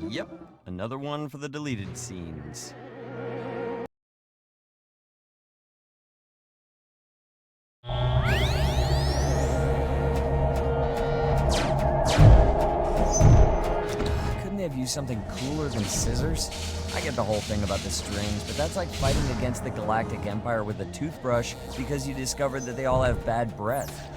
Yep, another one for the deleted scenes. Couldn't they have used something cooler than scissors? I get the whole thing about the strings, but that's like fighting against the Galactic Empire with a toothbrush because you discovered that they all have bad breath.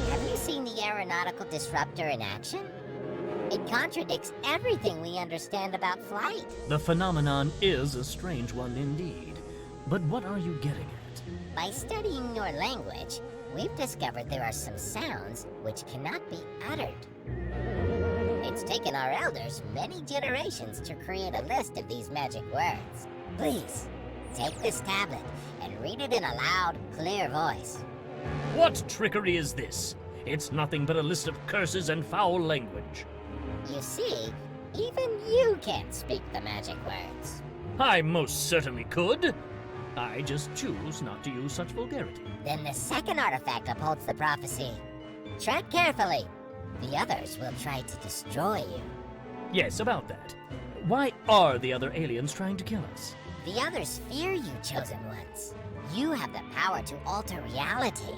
Have you seen the aeronautical disruptor in action? It contradicts everything we understand about flight. The phenomenon is a strange one indeed. But what are you getting at? By studying your language, we've discovered there are some sounds which cannot be uttered. It's taken our elders many generations to create a list of these magic words. Please, take this tablet and read it in a loud, clear voice. What trickery is this? It's nothing but a list of curses and foul language. You see, even you can't speak the magic words. I most certainly could. I just choose not to use such vulgarity. Then the second artifact upholds the prophecy. Tread carefully. The others will try to destroy you. Yes, about that. Why are the other aliens trying to kill us? The others fear you, Chosen Ones. You have the power to alter reality.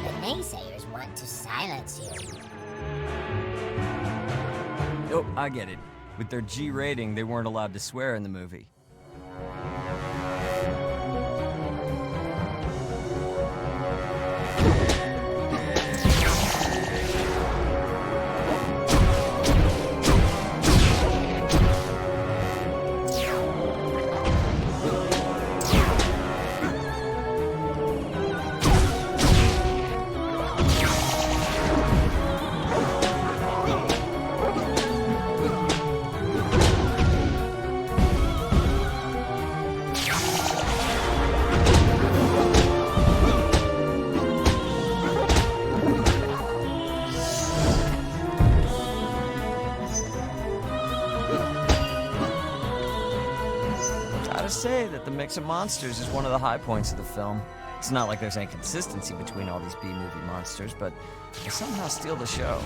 The naysayers want to silence you. Oh, I get it. With their G rating, they weren't allowed to swear in the movie. Say that the mix of monsters is one of the high points of the film. It's not like there's any consistency between all these B-movie monsters, but they somehow steal the show.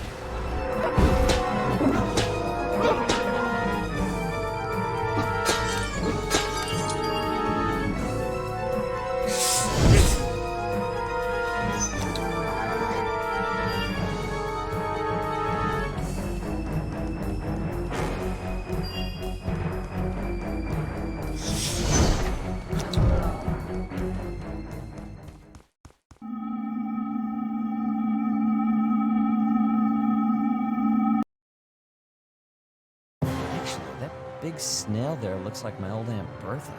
Big snail there looks like my old Aunt Bertha.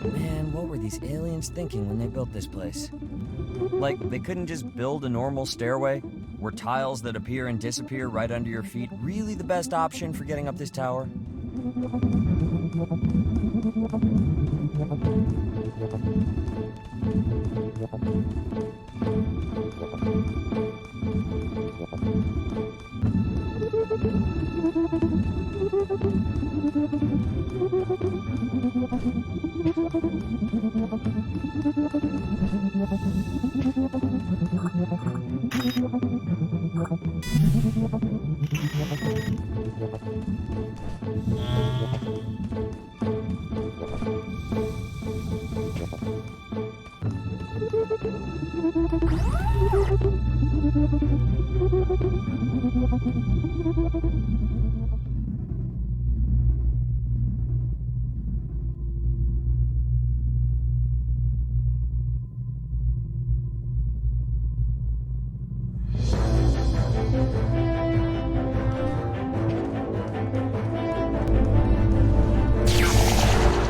Man, what were these aliens thinking when they built this place? Like, they couldn't just build a normal stairway? Were tiles that appear and disappear right under your feet really the best option for getting up this tower?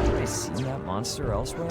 Have I seen that monster elsewhere?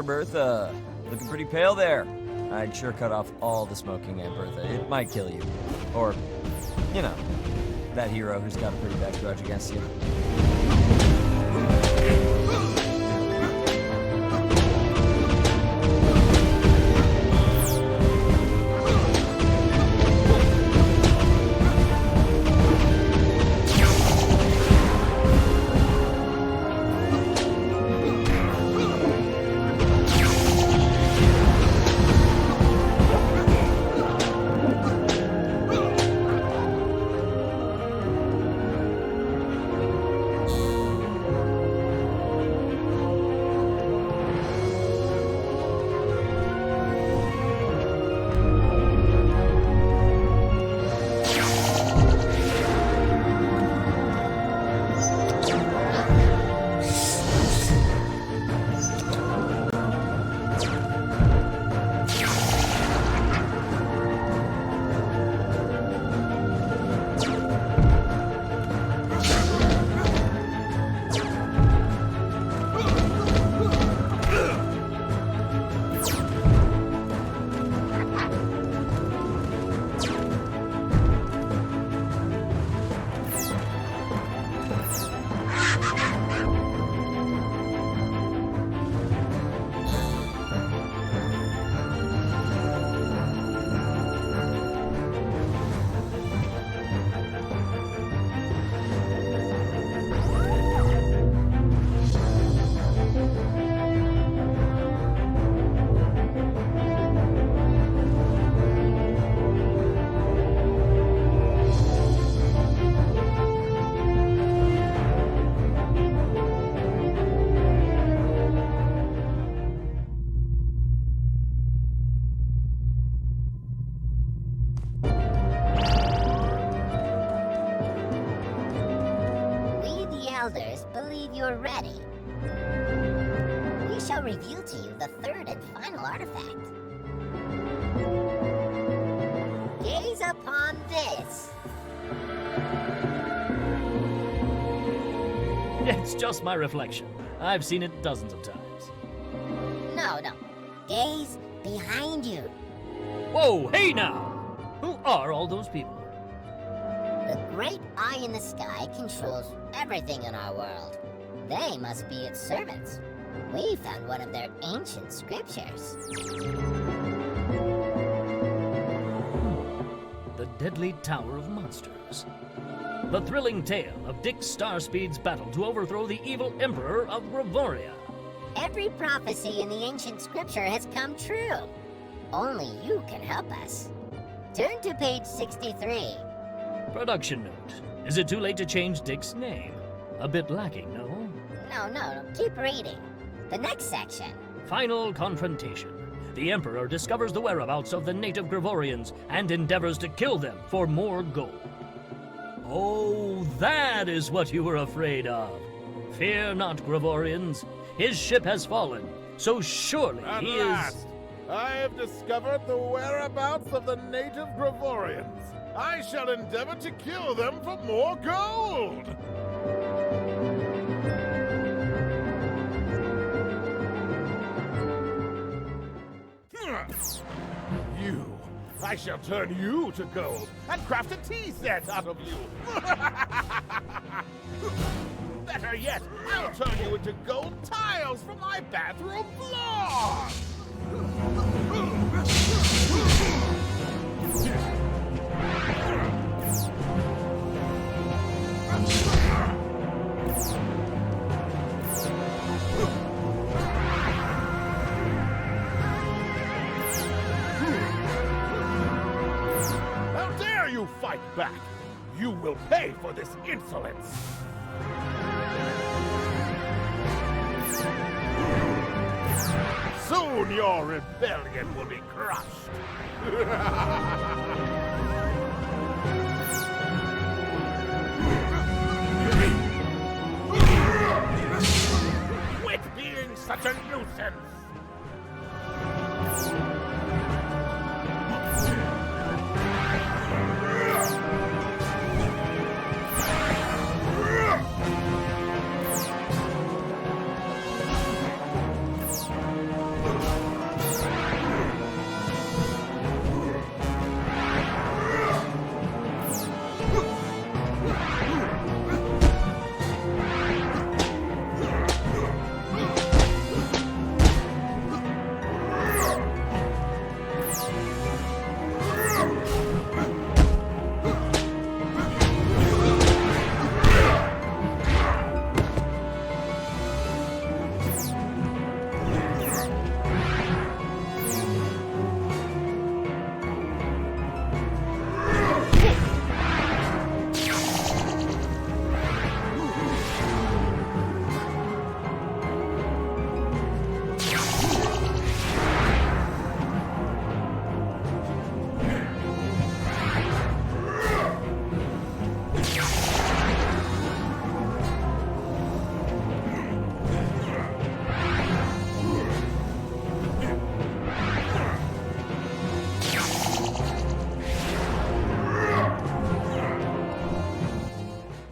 Bertha. Looking pretty pale there. I'd sure cut off all the smoking, Aunt Bertha. It might kill you. Or, you know, that hero who's got a pretty bad grudge against you. elders believe you're ready, we shall reveal to you the third and final artifact. Gaze upon this. It's just my reflection. I've seen it dozens of times. No. Gaze behind you. Whoa, hey now! Who are all those people? The great eye in the sky controls everything in our world. They must be its servants. We found one of their ancient scriptures. The Deadly Tower of Monsters. The thrilling tale of Dick Starspeed's battle to overthrow the evil Emperor of Gravoria. Every prophecy in the ancient scripture has come true. Only you can help us. Turn to page 63. Production note. Is it too late to change Dick's name? A bit lacking, no? No. Keep reading. The next section. Final confrontation. The Emperor discovers the whereabouts of the native Gravorians and endeavors to kill them for more gold. Oh, that is what you were afraid of. Fear not, Gravorians. His ship has fallen, so surely At he last, is... I have discovered the whereabouts of the native Gravorians. I shall endeavor to kill them for more gold! I shall turn you to gold and craft a tea set out of you. Better yet, I'll turn you into gold tiles for my bathroom floor. How dare you fight back? You will pay for this insolence. Soon your rebellion will be crushed. Quit being such a nuisance.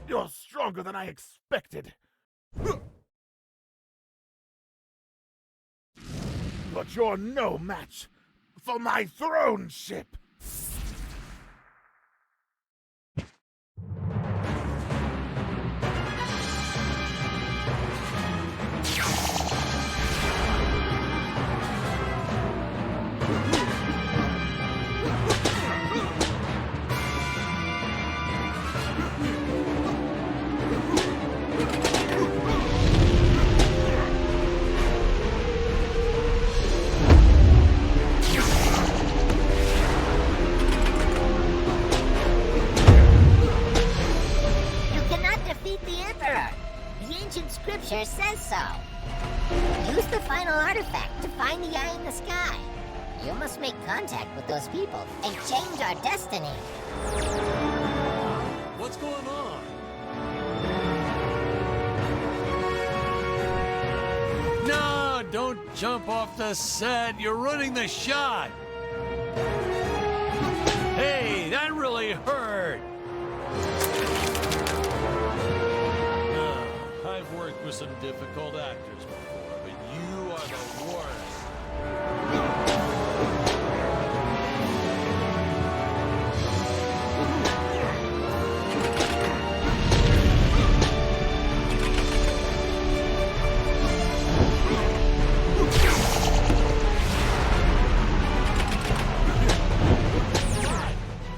You're stronger than I expected. But you're no match for my throne ship. Scripture says so. Use the final artifact to find the eye in the sky. You must make contact with those people and change our destiny. What's going on? jump off the set. You're ruining the shot. Hey, that really hurt. I've worked with some difficult actors before, but you are the worst.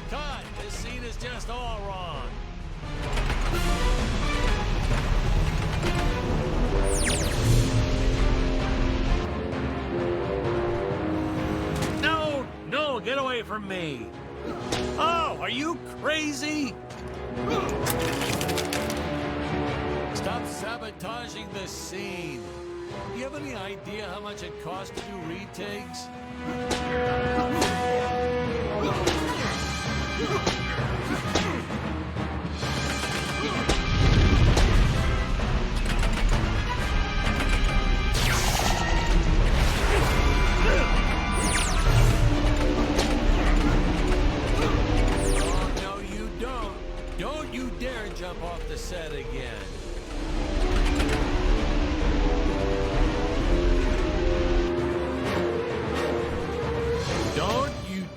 Cut! This scene is just all wrong. No, get away from me. Oh, are you crazy? Stop sabotaging the scene. Do you have any idea how much it costs to do retakes? Oh, no, you don't. Don't you dare jump off the set again.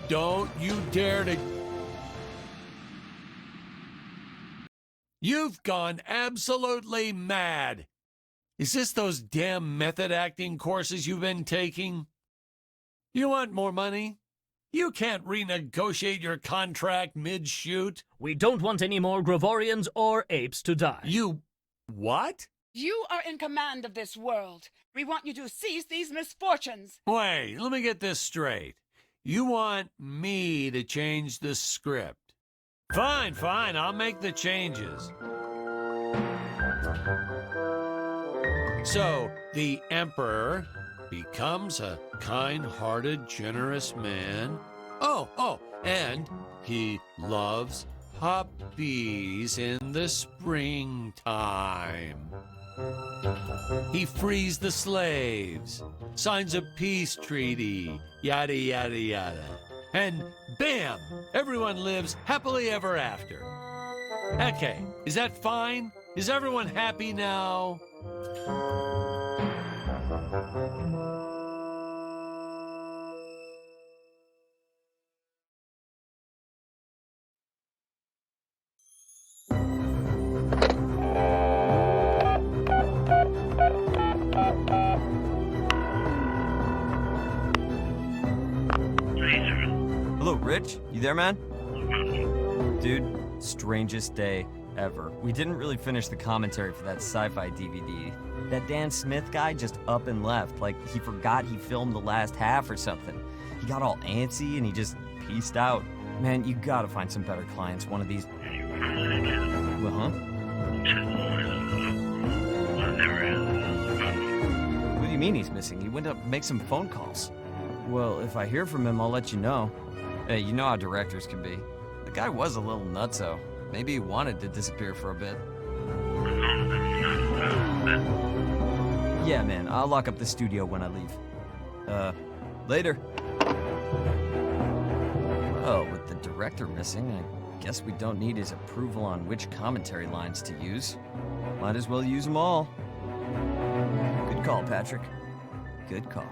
Don't you dare to... You've gone absolutely mad. Is this those damn method acting courses you've been taking? You want more money? You can't renegotiate your contract mid-shoot. We don't want any more Gravorians or apes to die. You... what? You are in command of this world. We want you to cease these misfortunes. Wait, let me get this straight. You want me to change the script. Fine, I'll make the changes. So, the Emperor becomes a kind-hearted, generous man. Oh, and he loves puppies in the springtime. He frees the slaves, signs a peace treaty, yada, yada, yada. And bam! Everyone lives happily ever after. Okay, is that fine? Is everyone happy now? Hello, Rich? You there, man? Dude, strangest day ever. We didn't really finish the commentary for that sci-fi DVD. That Dan Smith guy just up and left, like he forgot he filmed the last half or something. He got all antsy and he just peaced out. Man, you gotta find some better clients one of these... Well, huh? What do you mean he's missing? He went up to make some phone calls. Well, if I hear from him, I'll let you know. Hey, you know how directors can be. The guy was a little nutso. Maybe he wanted to disappear for a bit. Yeah, man, I'll lock up the studio when I leave. Later. Well, with the director missing, I guess we don't need his approval on which commentary lines to use. Might as well use them all. Good call, Patrick. Good call.